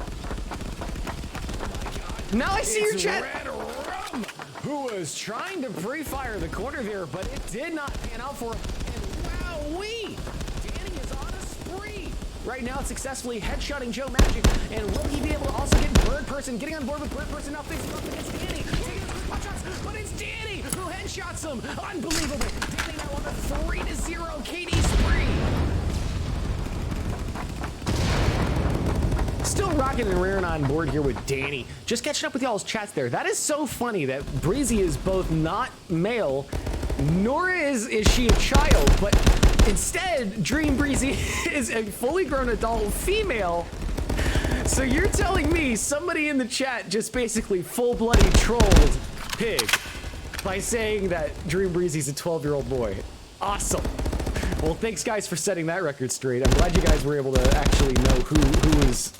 Now I see your chat. Red Rum, who was trying to pre-fire the corner there, but it did not pan out for him. And wowee, Danny is on a spree right now, successfully headshotting Joe Magic. And will he be able to also get Bird Person? Getting on board with Bird Person now facing off against Danny, taking those quick pot shots, but it's Danny who headshots him. Unbelievable. Danny now on a 3-0 KD spree. Still rocking and rearing on board here with Danny. Just catching up with y'all's chats there. That is so funny that Breezy is both not male, nor is she a child, but instead, Dream Breezy is a fully grown adult female. So you're telling me somebody in the chat just basically full-bloody trolled Pig by saying that Dream Breezy's a 12-year-old boy. Awesome. Well, thanks guys for setting that record straight. I'm glad you guys were able to actually know who is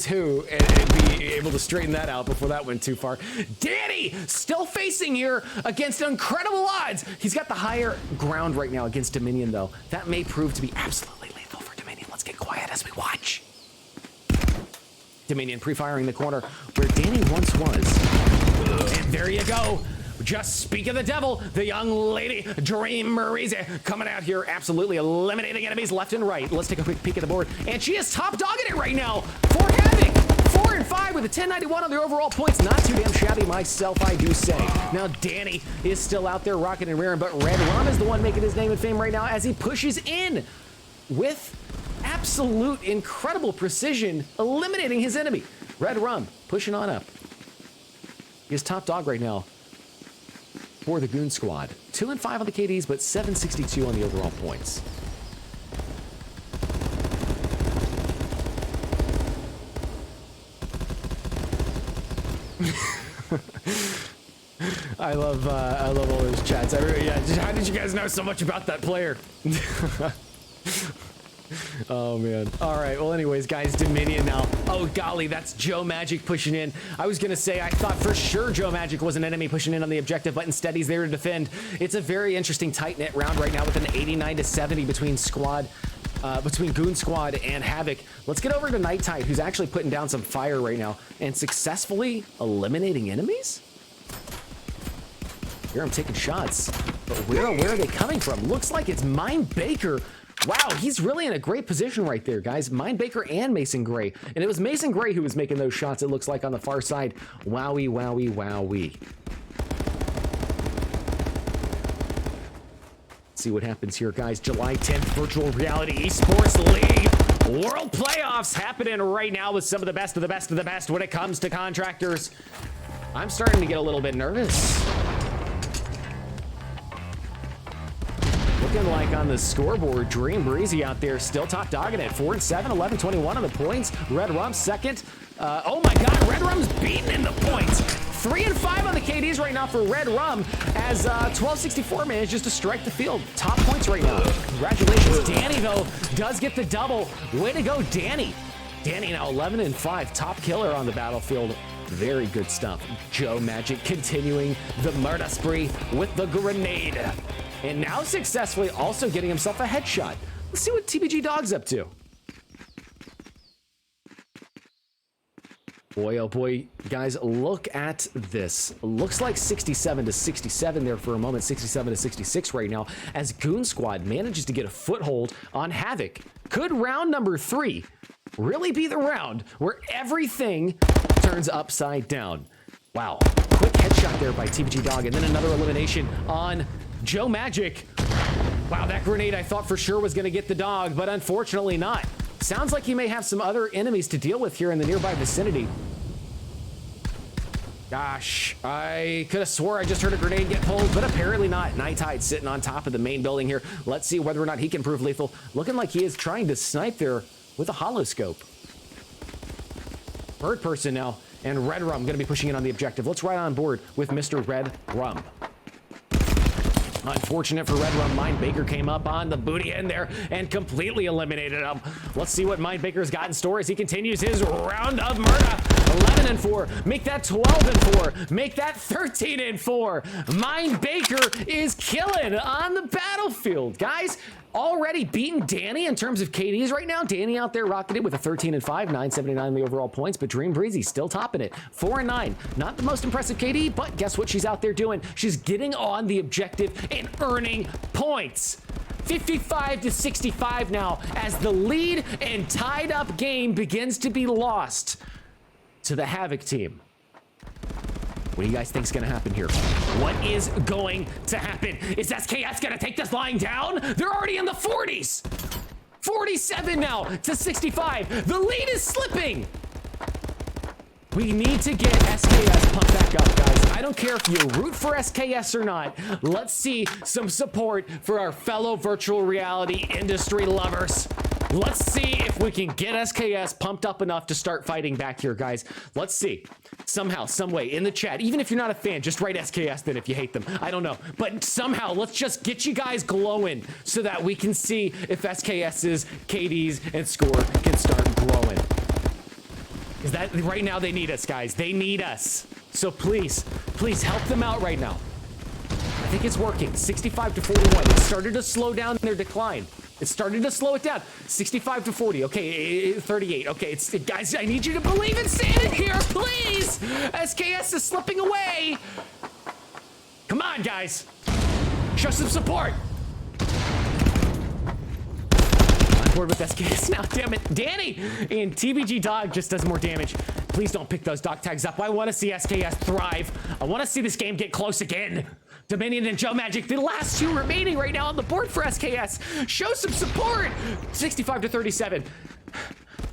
who and be able to straighten that out before that went too far. Danny still facing here against incredible odds. He's got the higher ground right now against Dominion, though. That may prove to be absolutely lethal for Dominion. Let's get quiet as we watch. Dominion pre-firing the corner where Danny once was. And there you go. Just speak of the devil, the young lady, Dream Breezy, coming out here, absolutely eliminating enemies left and right. Let's take a quick peek at the board. And she is top dogging it right now for Havoc. 4-5 with a 1091 on the overall points. Not too damn shabby myself, I do say. Now, Danny is still out there rocking and rearing, but Red Rum is the one making his name and fame right now as he pushes in with absolute incredible precision, eliminating his enemy. Red Rum pushing on up. He is top dog right now for the Goon squad. 2-5 on the KDs, but 762 on the overall points. I love all those chats. Yeah, how did you guys know so much about that player? Oh man. All right, well anyways guys, Dominion now. Oh golly, that's Joe Magic pushing in. I was gonna say I thought for sure Joe Magic was an enemy pushing in on the objective, but instead he's there to defend. It's a very interesting tight-knit round right now with an 89-70 between Goon Squad and Havoc. Let's get over to Night Tide, who's actually putting down some fire right now and successfully eliminating enemies. Here I'm taking shots, but where are they coming from? Looks like it's Mind Baker. Wow, he's really in a great position right there, guys. Mind Baker and Mason Gray. And it was Mason Gray who was making those shots, it looks like, on the far side. Wowie, wowie, wowie. Let's see what happens here, guys. July 10th, Virtual Reality Esports League World Playoffs happening right now with some of the best of the best of the best when it comes to contractors. I'm starting to get a little bit nervous. Looking like on the scoreboard, Dream Breezy out there still top dogging it. 4-7, 11-21 on the points. Red Rum second. Oh my God, Red Rum's beating in the points. 3-5 on the KDs right now for Red Rum as 1264 manages to strike the field. Top points right now. Congratulations. Danny, though, does get the double. Way to go, Danny. Danny now 11-5, top killer on the battlefield. Very good stuff. Joe Magic continuing the murder spree with the grenade. and now successfully also getting himself a headshot. Let's see what TBG Dog's up to. Boy, oh boy, guys, look at this. Looks like 67 to 67 there for a moment, 67 to 66 right now, as Goon Squad manages to get a foothold on Havoc. Could round number 3 really be the round where everything turns upside down? Wow, quick headshot there by TBG Dog, and then another elimination on Joe Magic. Wow, that grenade I thought for sure was gonna get the dog, but unfortunately not. Sounds like he may have some other enemies to deal with here in the nearby vicinity. Gosh, I could have swore I just heard a grenade get pulled, but apparently not. Nighttide sitting on top of the main building here. Let's see whether or not he can prove lethal. Looking like he is trying to snipe there with a hollow scope. Third person now, and Red Rum gonna be pushing in on the objective. Let's ride on board with Mr. Red Rum. Unfortunate for Red Rum, Mindbaker came up on the booty end there and completely eliminated him. Let's see what Mindbaker's got in store as he continues his round of murder. 11 and 4, make that 12 and 4, make that 13 and 4. Mindbaker is killing on the battlefield, guys. Already beaten Danny in terms of KDs right now. Danny out there rocking it with a 13 and 5, 979 in the overall points, but Dream Breezy still topping it, 4 and 9. Not the most impressive KD, but guess what she's out there doing? She's getting on the objective and earning points. 55 to 65 now as the lead and tied up game begins to be lost to the Havoc team. What do you guys think is going to happen here? What is going to happen? Is SKS going to take this lying down? They're already in the 40s. 47 now to 65. The lead is slipping. We need to get SKS pumped back up, guys. I don't care if you root for SKS or not. Let's see some support for our fellow virtual reality industry lovers. Let's see if we can get SKS pumped up enough to start fighting back here, guys. Let's see. Somehow, some way, in the chat, even if you're not a fan, just write SKS then if you hate them. I don't know. But somehow, let's just get you guys glowing so that we can see if SKS's, KDs, and score can start growing. Because that right now they need us, guys. They need us. So please, please help them out right now. I think it's working. 65 to 41. It started to slow down their decline. It started to slow it down. 65 to 40. Okay, 38. Okay, guys, I need you to believe in Santa here, please. SKS is slipping away. Come on, guys. Show some support. On board with SKS now, damn it. Danny and TBG Dog just does more damage. Please don't pick those dog tags up. I want to see SKS thrive. I want to see this game get close again. Dominion and Joe Magic, the last 2 remaining right now on the board for SKS. Show some support. 65 to 37.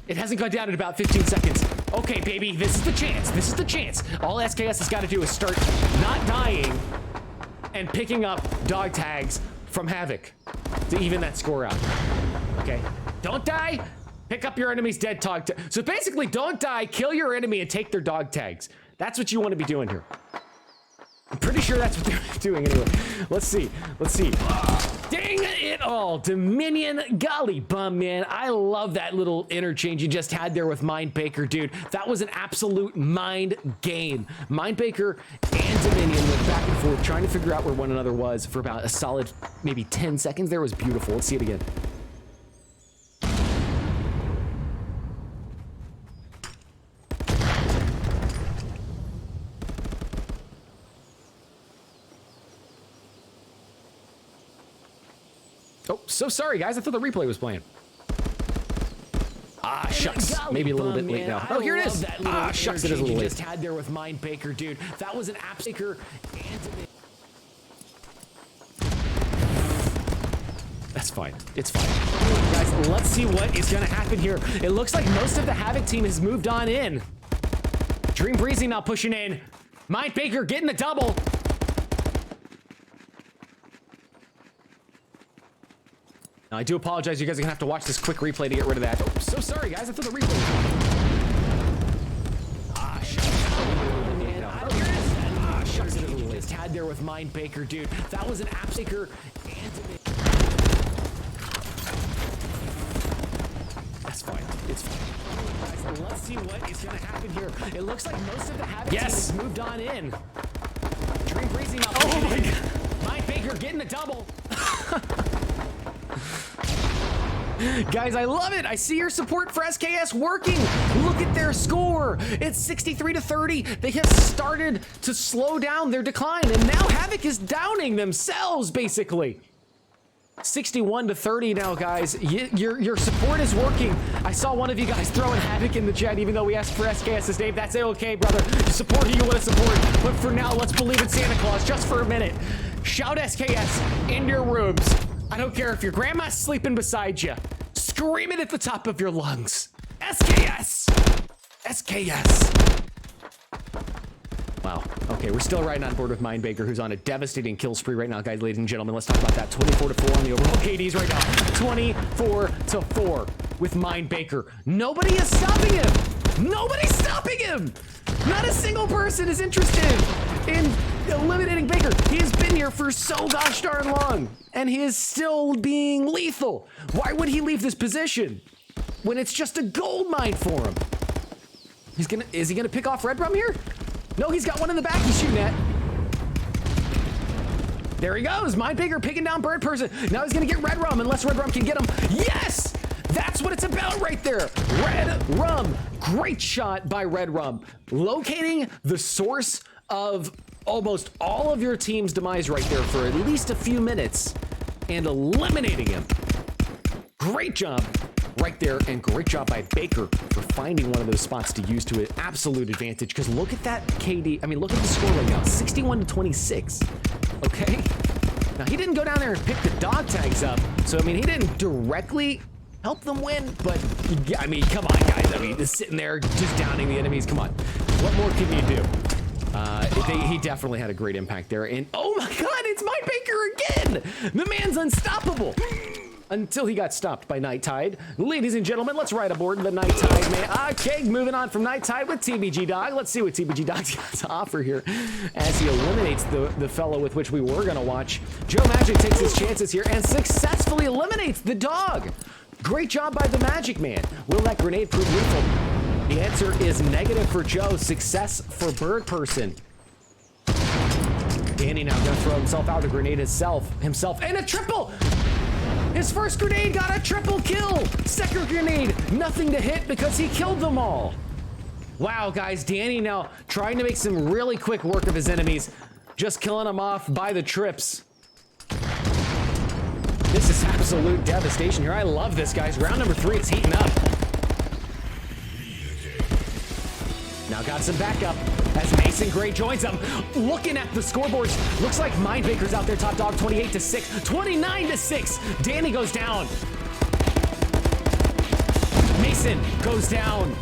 It hasn't gone down in about 15 seconds. Okay, baby, this is the chance. This is the chance. All SKS has got to do is start not dying and picking up dog tags from Havoc to even that score out. Okay, don't die. Pick up your enemy's dead dog tag. So basically, don't die, kill your enemy, and take their dog tags. That's what you want to be doing here. I'm pretty sure that's what they're doing anyway. Let's see. Let's see. Dang it all. Dominion, golly bum, man. I love that little interchange you just had there with Mindbaker, dude. That was an absolute mind game. Mindbaker and Dominion went back and forth trying to figure out where one another was for about a solid maybe 10 seconds. There was beautiful. Let's see it again. Oh, so sorry, guys. I thought the replay was playing. Ah, shucks. Maybe a little bit late now. Oh, here it is. Ah, shucks. It is a little late. You just had there with Mindbaker, dude. That was an Baker and that's fine. It's fine. Guys, let's see what is going to happen here. It looks like most of the Havoc team has moved on in. Dream Breezy now pushing in. Mindbaker getting the double. Now, I do apologize. You guys are going to have to watch this quick replay to get rid of that. Oh, so sorry, guys. I thought the replay was on. Ah, shucks. Ah, shucks. It is a little late. Had there with Mindbaker, dude. That was an Baker and that's fine. It's fine. Guys, let's see what is going to happen here. It looks like most of the Havoc team has moved on in. Dream Breezy now. Oh, my God. Mike Baker getting the double. Guys, I love it. I see your support for SKS working. Look at their score. It's 63-30. They have started to slow down their decline, and now Havoc is downing themselves, basically. 61-30 now, guys. Your support is working. I saw one of you guys throwing Havoc in the chat, even though we asked for SKS's name. That's okay, brother. Support who you want to support. But for now, let's believe in Santa Claus just for a minute. Shout SKS in your rooms. I don't care if your grandma's sleeping beside you. Scream it at the top of your lungs. SKS! SKS! Wow. Okay, we're still riding on board with Mindbaker, who's on a devastating kill spree right now, guys, ladies and gentlemen. Let's talk about that. 24-4 on the overall KDs right now. 24-4 with Mindbaker. Nobody is stopping him! Nobody's stopping him! Not a single person is interested in eliminating Baker. He has been here for so gosh darn long, and he is still being lethal. Why would he leave this position when it's just a gold mine for him? Is he gonna pick off Red Rum here? No, he's got one in the back he's shooting at. There he goes. Mindbaker picking down Bird Person. Now he's gonna get Red Rum unless Red Rum can get him. Yes! That's what it's about right there. Red Rum. Great shot by Red Rum. Locating the source of almost all of your team's demise right there for at least a few minutes and eliminating him. Great job right there, and great job by Baker for finding one of those spots to use to an absolute advantage, because look at that KD. I mean, look at the score right now, 61-26. Okay? Now, he didn't go down there and pick the dog tags up, so, I mean, he didn't directly help them win, but, I mean, come on, guys. I mean, just sitting there, just downing the enemies. Come on. What more can you do? He definitely had a great impact there, and oh my god, it's Mindbaker again! The man's unstoppable! Until he got stopped by Night Tide. Ladies and gentlemen, let's ride aboard the Night Tide, man. Okay, moving on from Night Tide with TBG Dog. Let's see what TBG Dog's got to offer here as he eliminates the fellow with which we were going to watch. Joe Magic takes his chances here and successfully eliminates the dog. Great job by the Magic Man. Will that grenade prove lethal? The answer is negative for Joe. Success for Bird Person. Danny now gonna throw himself out, the grenade himself, and a triple! His first grenade got a triple kill! Second grenade, nothing to hit because he killed them all. Wow, guys, Danny now trying to make some really quick work of his enemies, just killing them off by the trips. This is absolute devastation here. I love this, guys. Round number 3, it's heating up. Now got some backup as Mason Gray joins them. Looking at the scoreboards, looks like Mindbaker's out there top dog, 28-6, 29-6. Danny goes down. Mason goes down.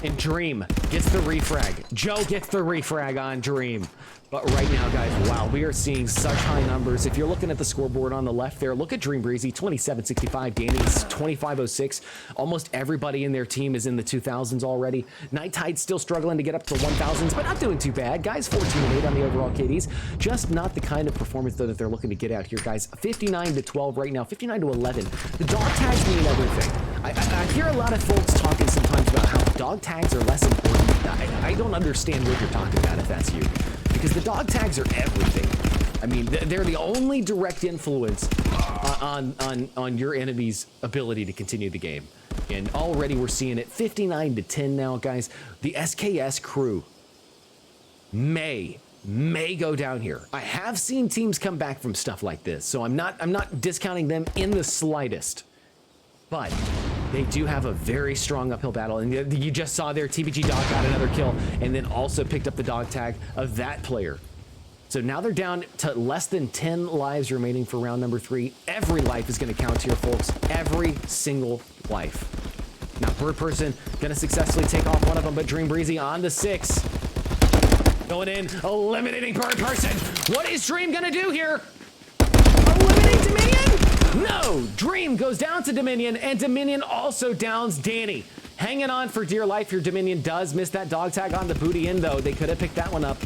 And Dream gets the refrag. Joe gets the refrag on Dream. But right now, guys, wow, we are seeing such high numbers. If you're looking at the scoreboard on the left there, look at Dream Breezy, 2765, Danny's 2506. Almost everybody in their team is in the 2000s already. Night Tide's still struggling to get up to 1000s, but not doing too bad. Guys, 14-8 on the overall KDs. Just not the kind of performance, though, that they're looking to get out here, guys. 59-12 right now, 59-11. The dog tags mean everything. I hear a lot of folks talking sometimes about how dog tags are less important. I don't understand what you're talking about if that's you. Because the dog tags are everything. I mean, they're the only direct influence on your enemy's ability to continue the game. And already we're seeing it 59-10 now, guys. The SKS crew may go down here. I have seen teams come back from stuff like this, so I'm not discounting them in the slightest. But they do have a very strong uphill battle, and you just saw there TBG Dog got another kill and then also picked up the dog tag of that player. So now they're down to less than 10 lives remaining for round number 3. Every life is going to count here, folks. Every single life. Now Bird Person going to successfully take off one of them, but Dream Breezy on the 6. Going in, eliminating Bird Person. What is Dream going to do here? Eliminate Dominion? No! Dream goes down to Dominion, and Dominion also downs Danny. Hanging on for dear life here. Dominion does miss that dog tag on the booty in, though. They could have picked that one up.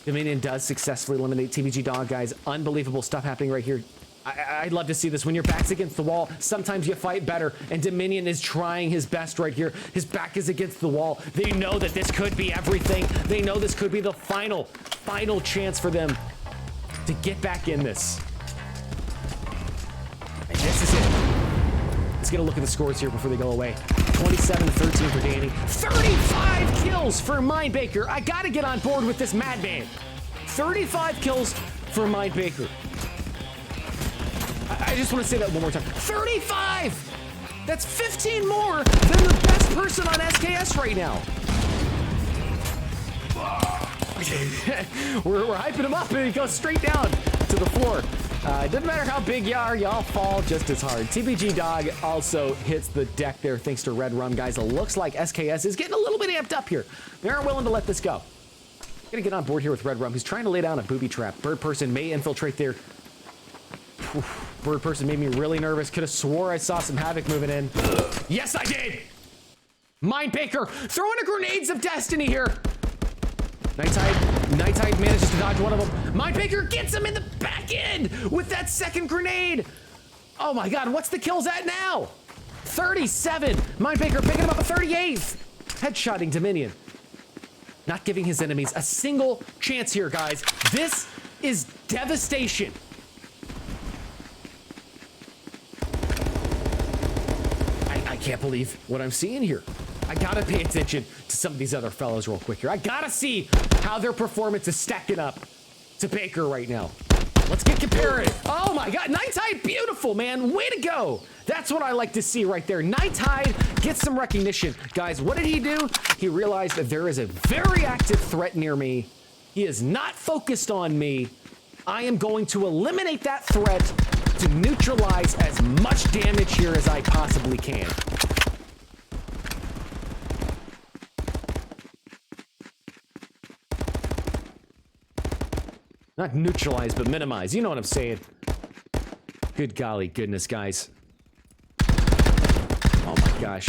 Dominion does successfully eliminate TBG Dog, guys. Unbelievable stuff happening right here. I'd love to see this. When your back's against the wall, sometimes you fight better, and Dominion is trying his best right here. His back is against the wall. They know that this could be everything. They know this could be the final chance for them to get back in this. And this is it. Let's get a look at the scores here before they go away. 27-13 for Danny. 35 kills for Mindbaker. I gotta get on board with this madman. 35 kills for Mindbaker. I just want to say that one more time. 35! That's 15 more than the best person on SKS right now. we're hyping him up, and he goes straight down to the floor. It doesn't matter how big you are, y'all fall just as hard. TBG Dog also hits the deck there thanks to Red Rum, guys. It looks like SKS is getting a little bit amped up here. They aren't willing to let this go. Gonna get on board here with Red Rum. He's trying to lay down a booby trap. Bird person may infiltrate there. Bird person made me really nervous. Could have swore I saw some Havoc moving in. Yes, I did! Mindbaker throwing a grenades of destiny here. Nighttide manages to dodge one of them. Mindbaker gets him in the back end with that second grenade. Oh my God, what's the kills at now? 37. Mindbaker picking him up a 38th. Headshotting Dominion. Not giving his enemies a single chance here, guys. This is devastation. I can't believe what I'm seeing here. I gotta pay attention to some of these other fellows real quick here. I gotta see how their performance is stacking up to Baker right now. Let's get comparative. Oh my God, Nighttide, beautiful, man. Way to go. That's what I like to see right there. Nighttide gets some recognition. Guys, what did he do? He realized that there is a very active threat near me. He is not focused on me. I am going to eliminate that threat to neutralize as much damage here as I possibly can. Not neutralize, but minimize. You know what I'm saying. Good golly goodness, guys. Oh my gosh.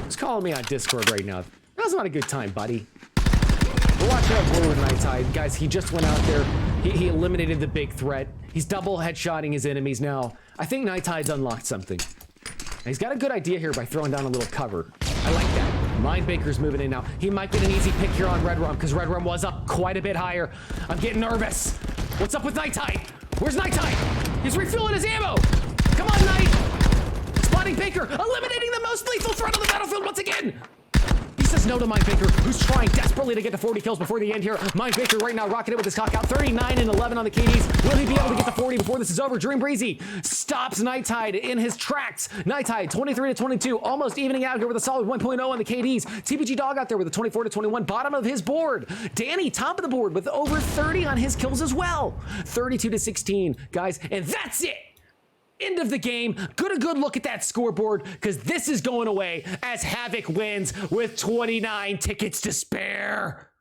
He's calling me on Discord right now. That's not a good time, buddy. We're watching out blue with Nighttide. Guys, he just went out there. He eliminated the big threat. He's double headshotting his enemies now. I think Nightide's unlocked something. And he's got a good idea here by throwing down a little cover. I like that. Mindbaker's moving in now. He might get an easy pick here on Red Rum because Red Rum was up quite a bit higher. I'm getting nervous. What's up with Nighttide? Where's Nighttide? He's refueling his ammo. Come on, Night. Spotting Baker, eliminating the most lethal threat on the battlefield once again. He says no to Mindbaker, who's trying desperately to get to 40 kills before the end here. Mindbaker right now rocking it with his cock out. 39 and 11 on the KDs. Will he be able to get to 40 before this is over? Dream Breezy stops Nighttide in his tracks. Nighttide 23 to 22, almost evening out here with a solid 1.0 on the KDs. TBG Dog out there with a 24 to 21, bottom of his board. Danny top of the board with over 30 on his kills as well. 32 to 16, guys, and that's it. End of the game. A good look at that scoreboard because this is going away as Havoc wins with 29 tickets to spare.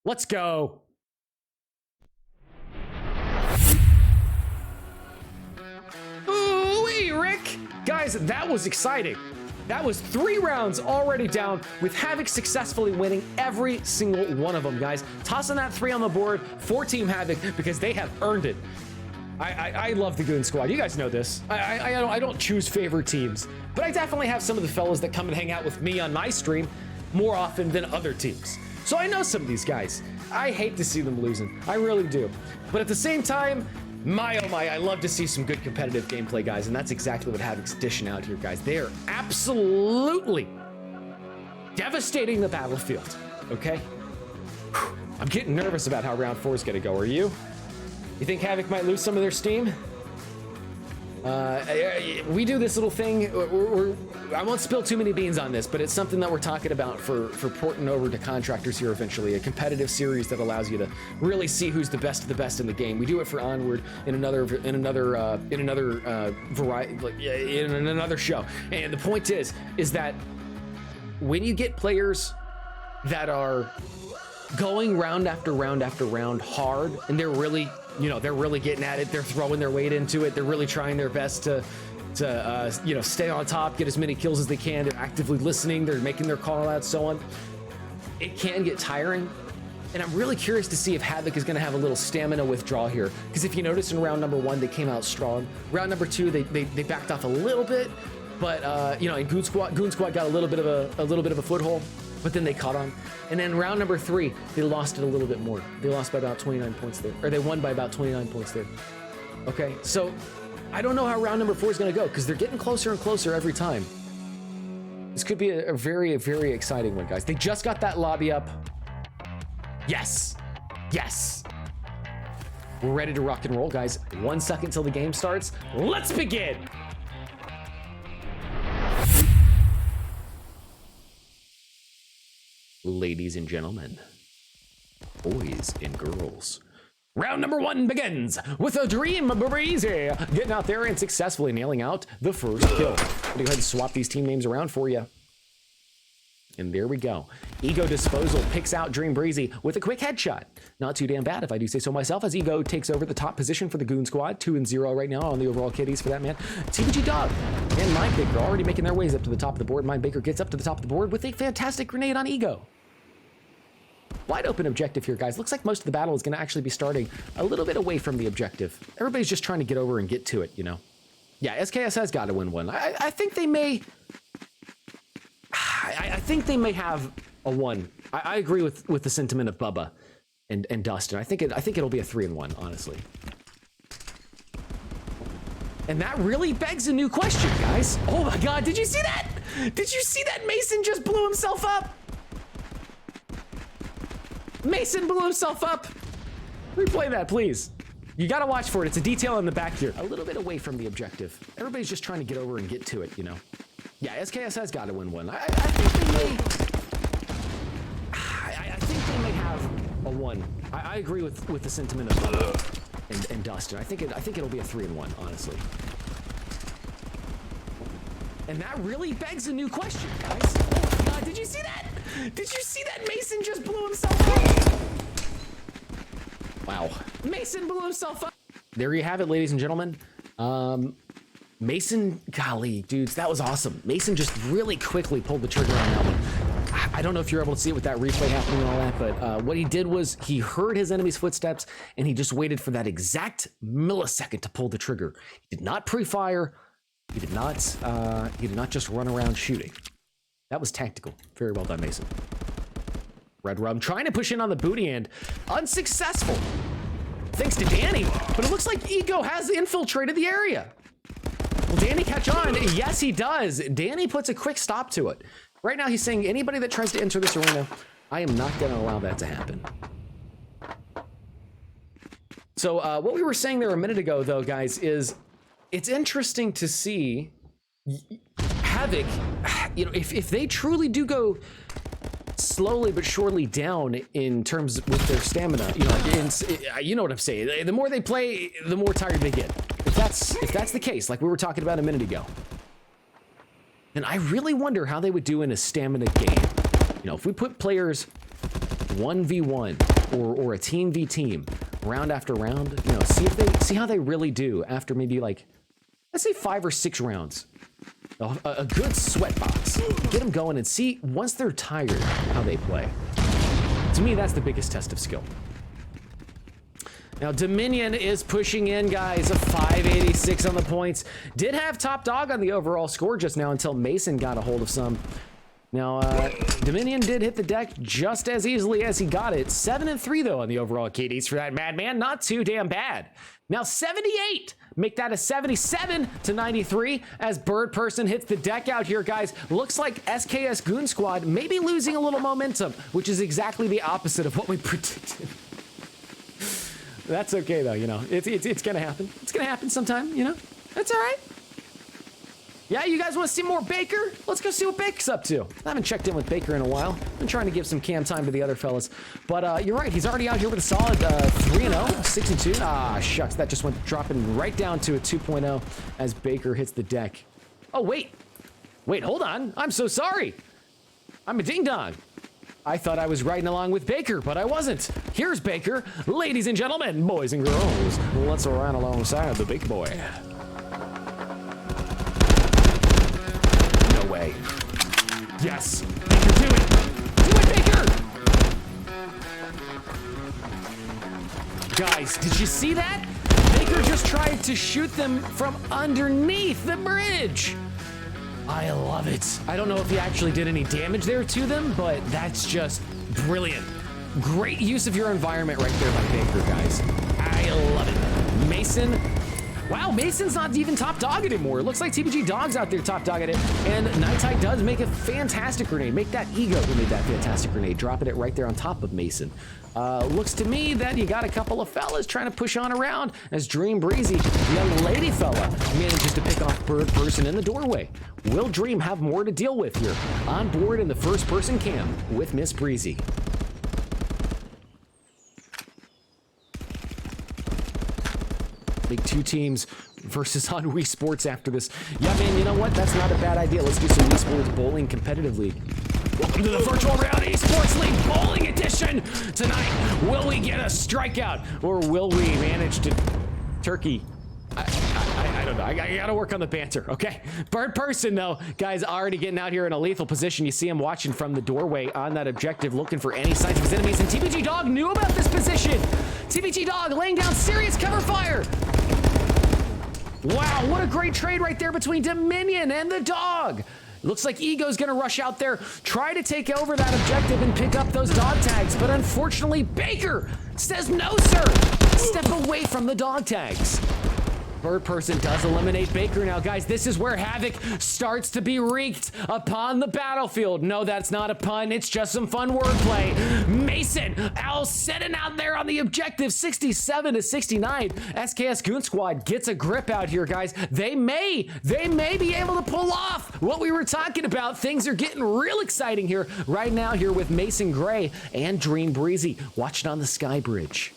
Let's go. Ooh-wee, Rick. Guys, that was exciting. That was 3 rounds already down with Havoc successfully winning every single one of them, guys. Tossing that 3 on the board for Team Havoc because they have earned it. I love the Goon squad. You guys know this. I don't choose favorite teams, but I definitely have some of the fellas that come and hang out with me on my stream more often than other teams. So I know some of these guys. I hate to see them losing. I really do. But at the same time, my oh my, I love to see some good competitive gameplay, guys, and that's exactly what Havoc's dishing out here, guys. They are absolutely devastating the battlefield, okay? I'm getting nervous about how round 4 is going to go. Are you? You think Havoc might lose some of their steam? We do this little thing. I won't spill too many beans on this, but it's something that we're talking about for porting over to Contractors here eventually. A competitive series that allows you to really see who's the best of the best in the game. We do it for Onward in another show. And the point is that when you get players that are going round after round after round hard, and they're really getting at it. They're throwing their weight into it. They're really trying their best to stay on top, get as many kills as they can. They're actively listening. They're making their call outs, so on. It can get tiring, And I'm really curious to see if Havoc is going to have a little stamina withdrawal here. Because if you notice in round number 1, they came out strong. Round number 2, they backed off a little bit. But, you know, and Goon Squad got a little bit of a foothold. But then they caught on. And then round number 3, they lost it a little bit more. They lost by about 29 points there. Or they won by about 29 points there. Okay, so I don't know how round number 4 is going to go. Because they're getting closer and closer every time. This could be a very, very exciting one, guys. They just got that lobby up. Yes. Yes. We're ready to rock and roll, guys. 1 second till the game starts. Let's begin. Ladies and gentlemen, boys and girls, round number 1 begins with a dream breezy getting out there and successfully nailing out the first kill. I'm gonna go ahead and swap these team names around for you. And there we go. Ego Disposal picks out Dream Breezy with a quick headshot. Not too damn bad if I do say so myself, as Ego takes over the top position for the Goon Squad. 2-0 right now on the overall kiddies for that man. TBG Dog and Mind Baker already making their ways up to the top of the board. Mind Baker gets up to the top of the board with a fantastic grenade on Ego. Wide open objective here, guys. Looks like most of the battle is going to actually be starting a little bit away from the objective. Everybody's just trying to get over and get to it, you know. Yeah, SKS has got to win one. I think they may... I think they may have a 1. I agree with the sentiment of Bubba and Dustin. I think it'll be a 3-1, honestly. And that really begs a new question, guys. Oh my God, did you see that? Did you see that Mason just blew himself up? Mason blew himself up. Replay that, please. You gotta watch for it. It's a detail in the back here. A little bit away from the objective. Everybody's just trying to get over and get to it, you know. Yeah, SKS has got to win one. I think they may have a 1. I agree with the sentiment of Bubba and Dustin. I think it'll be a 3-1, honestly. And that really begs a new question, guys. Oh my God, did you see that? Did you see that Mason just blew himself up? Wow. Mason blew himself up. There you have it, ladies and gentlemen. Mason, golly, dudes, that was awesome. Mason just really quickly pulled the trigger on that one. I don't know if you're able to see it with that replay happening and all that, but what he did was he heard his enemy's footsteps and he just waited for that exact millisecond to pull the trigger. He did not pre-fire. He did not just run around shooting. That was tactical. Very well done, Mason. Red Rum trying to push in on the booty end. Unsuccessful. Thanks to Danny, but it looks like Ego has infiltrated the area. Will Danny catch on? Yes, he does. Danny puts a quick stop to it. Right now, he's saying anybody that tries to enter this arena, I am not going to allow that to happen. So what we were saying there a minute ago, though, guys, is it's interesting to see Havoc, you know, if they truly do go slowly but surely down in terms with their stamina, you know, you know what I'm saying. The more they play, the more tired they get. If that's the case, like we were talking about a minute ago, then I really wonder how they would do in a stamina game. You know, if we put players 1v1 or a team v team round after round, you know, see how they really do after maybe like, let's say 5 or 6 rounds. A good sweat box. Get them going and see once they're tired how they play. To me, that's the biggest test of skill. Now, Dominion is pushing in, guys. A 586 on the points. Did have top dog on the overall score just now until Mason got a hold of some. Now, Dominion did hit the deck just as easily as he got it. 7-3, though, on the overall KDs for that madman. Not too damn bad. Now, 78. Make that a 77-93 as Bird Person hits the deck out here, guys. Looks like SKS Goon Squad may be losing a little momentum, which is exactly the opposite of what we predicted. That's okay, though, you know. It's going to happen. It's going to happen sometime, you know. That's all right. Yeah, you guys want to see more Baker? Let's go see what Baker's up to. I haven't checked in with Baker in a while. Been trying to give some cam time to the other fellas. But you're right, he's already out here with a solid 3-0, 6-2. Ah, shucks, that just went dropping right down to a 2.0 as Baker hits the deck. Oh, wait. Wait, hold on. I'm so sorry. I'm a ding-dong. I thought I was riding along with Baker, but I wasn't. Here's Baker. Ladies and gentlemen, boys and girls, let's run alongside the big boy. No way. Yes. Baker, do it. Do it, Baker. guys, did you see that? Baker just tried to shoot them from underneath the bridge. I love it. I don't know if he actually did any damage there to them, but that's just brilliant. Great use of your environment right there by Baker, guys. I love it. Mason. Wow, Mason's not even top dog anymore. It looks like TBG Dog's out there top dogging it. And Nighttide does make a fantastic grenade. Make that Ego who made that fantastic grenade. Dropping it right there on top of Mason. Looks to me that you got a couple of fellas trying to push on around as Dream Breezy, young lady fella, manages to pick off Bird Person in the doorway. Will Dream have more to deal with here? On board in the first person cam with Miss Breezy. Big two teams versus on Wii Sports after this. Yeah, man, you know what? That's not a bad idea. Let's do some Wii Sports bowling competitively. Welcome to the Virtual Reality Sports League Bowling Edition. Tonight, will we get a strikeout or will we manage to turkey? I don't know. I gotta work on the banter, okay? Bird Person, though, guys, already getting out here in a lethal position. You see him watching from the doorway on that objective, looking for any signs of his enemies. And TBG Dog knew about this position. TBG Dog laying down serious cover fire. Wow, what a great trade right there between Dominion and the Dog. Looks like Ego's gonna rush out there, try to take over that objective and pick up those dog tags, but unfortunately, Baker says no, sir. Step away from the dog tags. Bird Person does eliminate Baker now. Guys, this is where Havoc starts to be wreaked upon the battlefield. No, that's not a pun. It's just some fun wordplay. Mason, Al setting out there on the objective, 67 to 69. SKS Goon Squad gets a grip out here, guys. They may be able to pull off what we were talking about. Things are getting real exciting here right now here with Mason Gray and Dream Breezy watching on the Sky Bridge.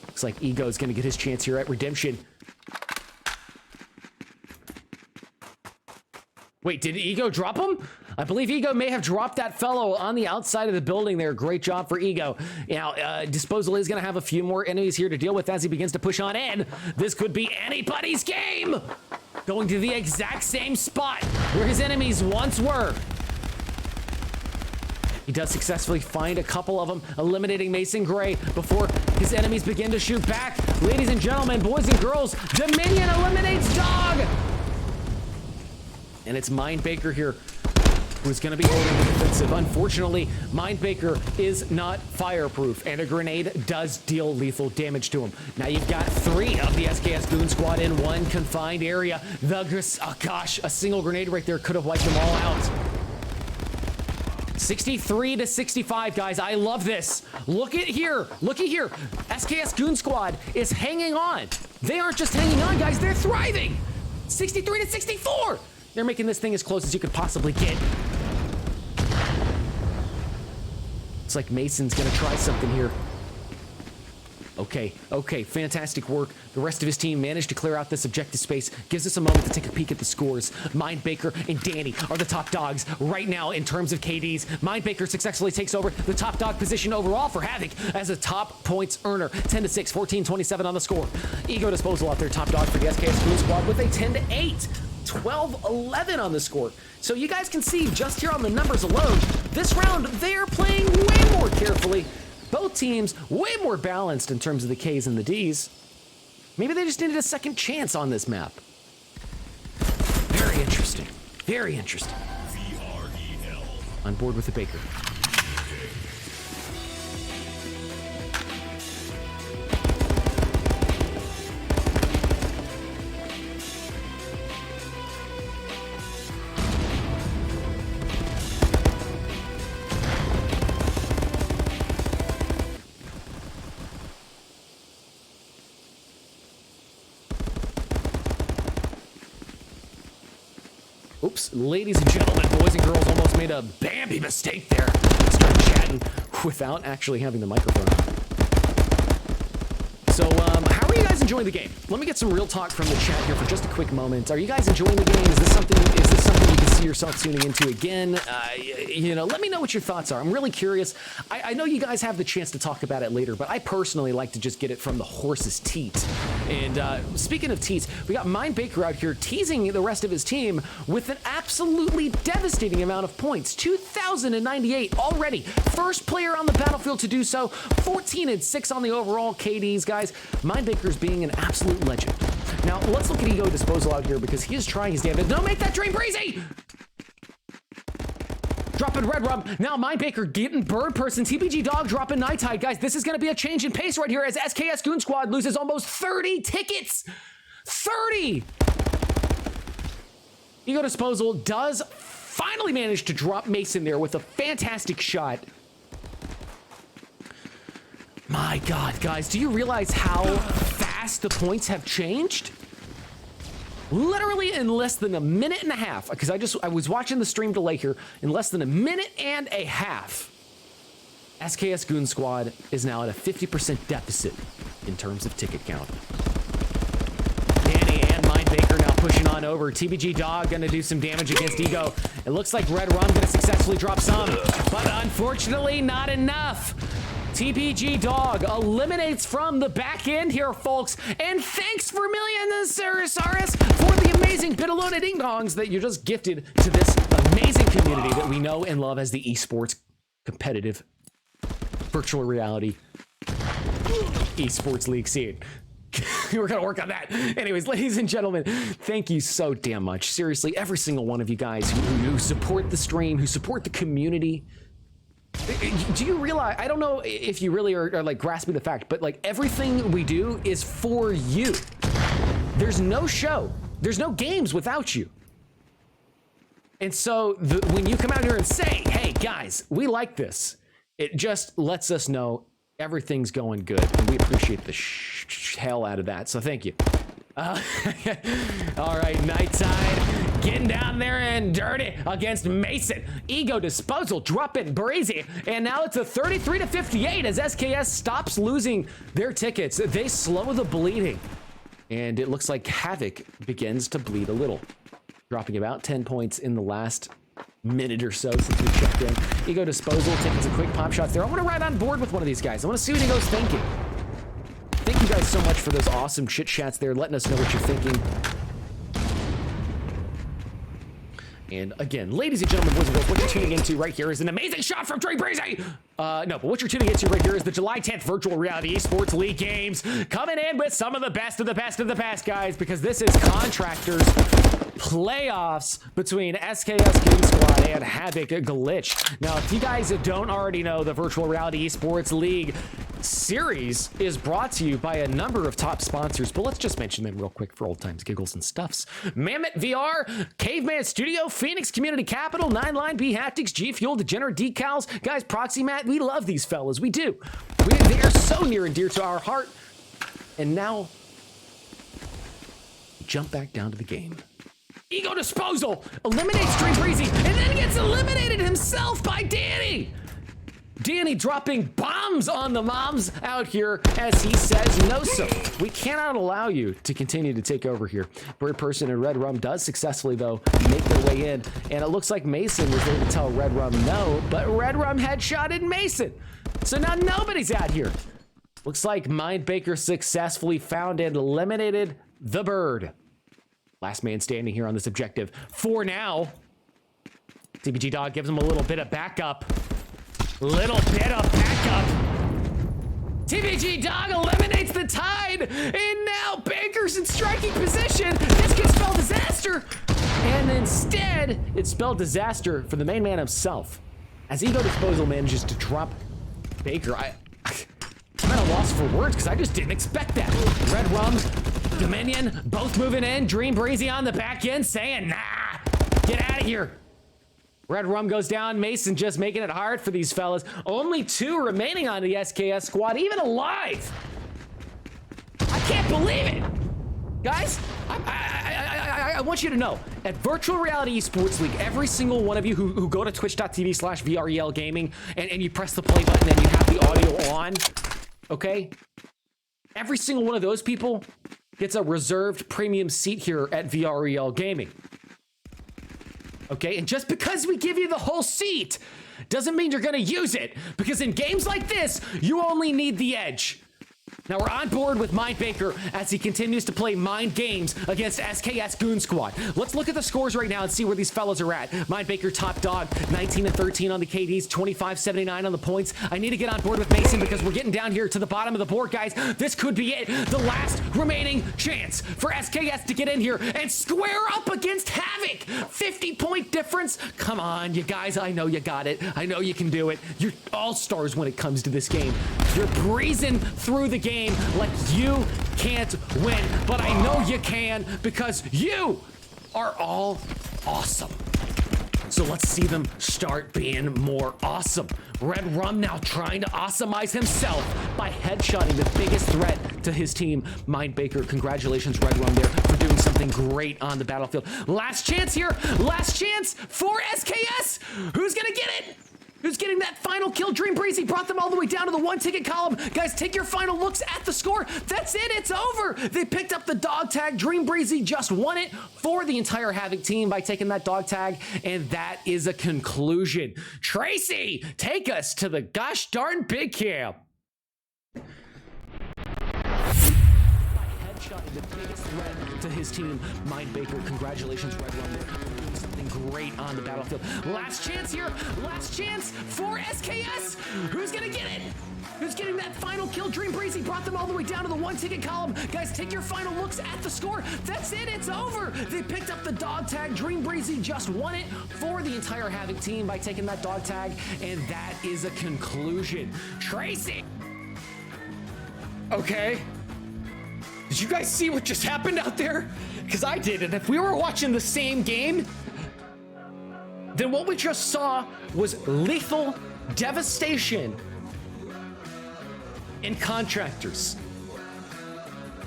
Looks like Ego's gonna get his chance here at Redemption. Wait, did Ego drop him? I believe Ego may have dropped that fellow on the outside of the building there. Great job for Ego. Now, Disposal is going to have a few more enemies here to deal with as he begins to push on in. This could be anybody's game. Going to the exact same spot where his enemies once were. He does successfully find a couple of them, eliminating Mason Gray before his enemies begin to shoot back. Ladies and gentlemen, boys and girls, Dominion eliminates Dog. And it's Mind Baker here who's going to be holding the defensive. Unfortunately, Mind Baker is not fireproof, and a grenade does deal lethal damage to him. Now you've got 3 of the SKS Goon Squad in one confined area. Oh gosh, a single grenade right there could have wiped them all out. 63 to 65, guys. I love this. Look at here. Look at here. SKS Goon Squad is hanging on. They aren't just hanging on, guys. They're thriving. 63 to 64. They're making this thing as close as you could possibly get. It's like Mason's gonna try something here. Okay, fantastic work. The rest of his team managed to clear out this objective space. Gives us a moment to take a peek at the scores. Mind Baker and Danny are the top dogs right now in terms of KDs. Mind Baker successfully takes over the top dog position overall for Havoc as a top points earner. 10 to 6, 14-27 on the score. Ego Disposal out there, top dog for the SKS Goon Squad with a 10 to 8. 12-11 on the score. So you guys can see just here on the numbers alone, this round they are playing way more carefully. Both teams way more balanced in terms of the Ks and the Ds. Maybe they just needed a second chance on this map. Very interesting. Very interesting. VREL. On board with the Baker. Oops, ladies and gentlemen, boys and girls, almost made a Bambi mistake there. Started chatting without actually having the microphone on. So, how are you guys enjoying the game? Let me get some real talk from the chat here for just a quick moment. Are you guys enjoying the game? Is this something you can see yourself tuning into again, you know, let me know what your thoughts are. I'm really curious. I know you guys have the chance to talk about it later, but I personally like to just get it from the horse's teat. And speaking of teats, we got Mind Baker out here teasing the rest of his team with an absolutely devastating amount of points. 2,098 already. First player on the battlefield to do so. 14-6 on the overall KDs, guys. Mind Baker's being an absolute legend. Now, let's look at Ego Disposal out here because he is trying his damnedest. No, make that Dream Breezy! Dropping Red Rum. Now Mind Baker getting Bird Person. TBG Dog dropping Night Tide. Guys, this is going to be a change in pace right here as SKS Goon Squad loses almost 30 tickets. 30! Ego Disposal does finally manage to drop Mason there with a fantastic shot. My God, guys, do you realize how fast the points have changed? Literally in less than a minute and a half, because I was watching the stream delay here, in less than a minute and a half, SKS Goon Squad is now at a 50% deficit in terms of ticket count. Danny and Mind Baker now pushing on over. TBG Dog gonna do some damage against Ego. It looks like Red Rum gonna successfully drop some, but unfortunately not enough. TBG Dog eliminates from the back end here, folks. And thanks for Saris for the amazing bit-a-loaded ding-dongs that you just gifted to this amazing community that we know and love as the esports competitive virtual reality esports league scene. We're gonna work on that. Anyways, ladies and gentlemen, thank you so damn much. Seriously, every single one of you guys who support the stream, who support the community. Do you realize, I don't know if you really are like grasping the fact, but like everything we do is for you. There's no show, there's no games without you. And so when you come out here and say, hey guys, we like this, it just lets us know everything's going good. And we appreciate the hell out of that. So thank you. All right, Night Tide getting down there and dirty against Mason. Ego Disposal dropping Breezy, and now it's a 33-58 as SKS stops losing their tickets. They slow the bleeding, and it looks like Havoc begins to bleed a little, dropping about 10 points in the last minute or so since we checked in. Ego Disposal taking some quick pop shots there. I want to ride on board with one of these guys. I want to see what Ego's thinking. Thank you guys so much for those awesome chit chats there, letting us know what you're thinking. And again, ladies and gentlemen, boys and girls, what you're tuning into right here is an amazing shot from Dream Breezy. No, but what you're tuning into right here is the July 10th Virtual Reality Esports League games, coming in with some of the best of the best of the best, guys, because this is Contractors playoffs between SKS Goon Squad and Havoc Glitch. Now, if you guys don't already know, the Virtual Reality Esports League series is brought to you by a number of top sponsors, but let's just mention them real quick for old times, giggles, and stuffs. Mamut VR, Caveman Studio, Phoenix Community Capital, 9line bHaptics, GFuel, Degenerate Decals. Guys, Proxy Matt, we love these fellas. We do. They are so near and dear to our heart. And now, jump back down to the game. Ego Disposal eliminates Dream Breezy and then gets eliminated himself by Danny. Danny dropping bombs on the moms out here as he says no, sir. We cannot allow you to continue to take over here. Bird Person and Red Rum does successfully, though, make their way in. And it looks like Mason was able to tell Red Rum no, but Red Rum headshotted Mason. So now nobody's out here. Looks like Mind Baker successfully found and eliminated the Bird. Last man standing here on this objective for now. TBG Dog gives him a little bit of backup. Little bit of backup. TBG Dog eliminates the Tide, and now Baker's in striking position. This could spell disaster, and instead it spelled disaster for the main man himself. As Ego Disposal manages to drop Baker, I'm at a loss for words because I just didn't expect that. Red Rum, Dominion, both moving in. Dream Breezy on the back end saying, nah, get out of here. Red Rum goes down. Mason just making it hard for these fellas. Only 2 remaining on the SKS squad, even alive. I can't believe it. Guys, I want you to know, at Virtual Reality Esports League, every single one of you who go to twitch.tv/VREL gaming and you press the play button and you have the audio on, okay? Every single one of those people gets a reserved premium seat here at VREL Gaming. Okay, and just because we give you the whole seat doesn't mean you're gonna use it, because in games like this, you only need the edge. Now we're on board with Mind Baker as he continues to play mind games against SKS Goon Squad. Let's look at the scores right now and see where these fellas are at. Mind Baker top dog, 19 and 13 on the KDs, 25-79 on the points. I need to get on board with Mason because we're getting down here to the bottom of the board, guys. This could be it. The last remaining chance for SKS to get in here and square up against Havoc. 50-point difference. Come on, you guys. I know you got it. I know you can do it. You're all-stars when it comes to this game. You're breezing through the game like you can't win, but I know you can because you are all awesome. So let's see them start being more awesome. Red Rum now trying to awesomize himself by headshotting the biggest threat to his team, Mind Baker. Congratulations, Red Rum, there for doing something great on the battlefield. Last chance here. Last chance for SKS. Who's gonna get it? Who's getting that final kill? Dream Breezy brought them all the way down to the one ticket column. Guys, take your final looks at the score. That's it, it's over. They picked up the dog tag. Dream Breezy just won it for the entire Havoc team by taking that dog tag, and that is a conclusion. Tracy, take us to the gosh darn big camp. Headshotting the biggest threat to his team, Mind Baker. Congratulations, Red Rum, there doing something great on the battlefield. Last chance here. Last chance for SKS. Who's gonna get it? Who's getting that final kill? Dream Breezy brought them all the way down to the one ticket column. Guys, take your final looks at the score. That's it, it's over. They picked up the dog tag. Dream Breezy just won it for the entire Havoc team by taking that dog tag, and that is a conclusion. Tracy. Okay. Did you guys see what just happened out there? Because I did, and if we were watching the same game, then what we just saw was lethal devastation in Contractors.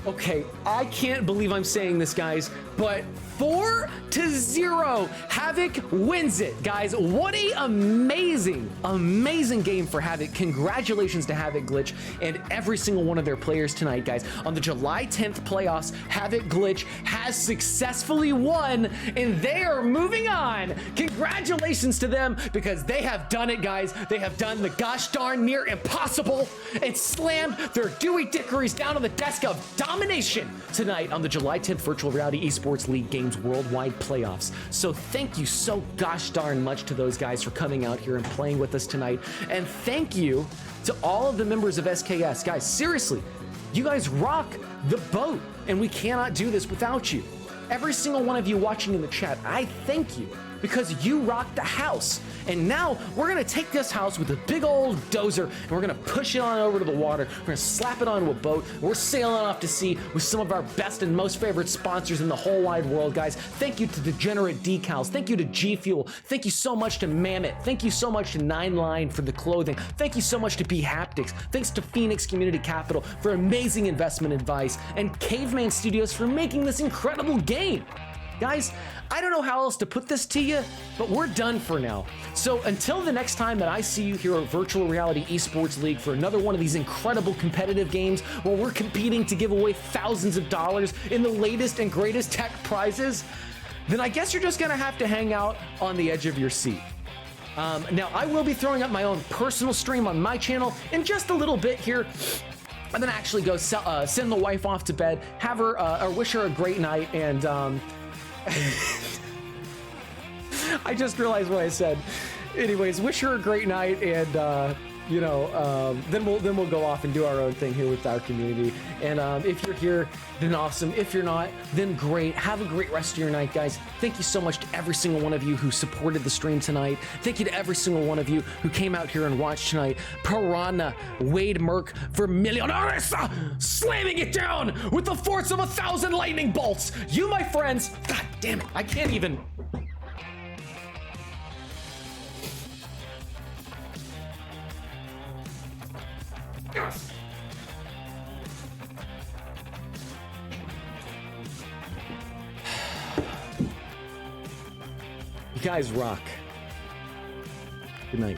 Okay, I can't believe I'm saying this, guys, but 4-0, Havoc wins it, guys. What a amazing game for Havoc. Congratulations to Havoc Glitch and every single one of their players tonight, guys. On the July 10th playoffs, Havoc Glitch has successfully won, and they are moving on. Congratulations to them, because they have done it, guys. They have done the gosh darn near impossible and slammed their Dewey Dickories down on the desk of domination tonight on the July 10th Virtual Reality Esports League Games Worldwide Playoffs. So thank you so gosh darn much to those guys for coming out here and playing with us tonight. And thank you to all of the members of SKS. Guys, seriously, you guys rock the boat, and we cannot do this without you. Every single one of you watching in the chat, I thank you, because you rock the house. And now we're gonna take this house with a big old dozer and we're gonna push it on over to the water. We're gonna slap it onto a boat. We're sailing off to sea with some of our best and most favorite sponsors in the whole wide world, guys. Thank you to Degenerate Decals. Thank you to GFuel. Thank you so much to Mamut. Thank you so much to 9line for the clothing. Thank you so much to bHaptics. Thanks to Phoenix Community Capital for amazing investment advice, and Caveman Studios for making this incredible game. Guys, I don't know how else to put this to you, but we're done for now. So until the next time that I see you here at Virtual Reality Esports League for another one of these incredible competitive games where we're competing to give away thousands of dollars in the latest and greatest tech prizes, then I guess you're just gonna have to hang out on the edge of your seat. Now, I will be throwing up my own personal stream on my channel in just a little bit here. I'm gonna actually go send the wife off to bed, have her, or wish her a great night, and I just realized what I said. Anyways, wish her a great night, and then we'll go off and do our own thing here with our community. And if you're here, then awesome. If you're not, then great. Have a great rest of your night, guys. Thank you so much to every single one of you who supported the stream tonight. Thank you to every single one of you who came out here and watched tonight. Piranha, Wade Merck for Millionaires, slamming it down with the force of 1,000 lightning bolts. You, my friends, God damn it, I can't even. You guys rock. Good night.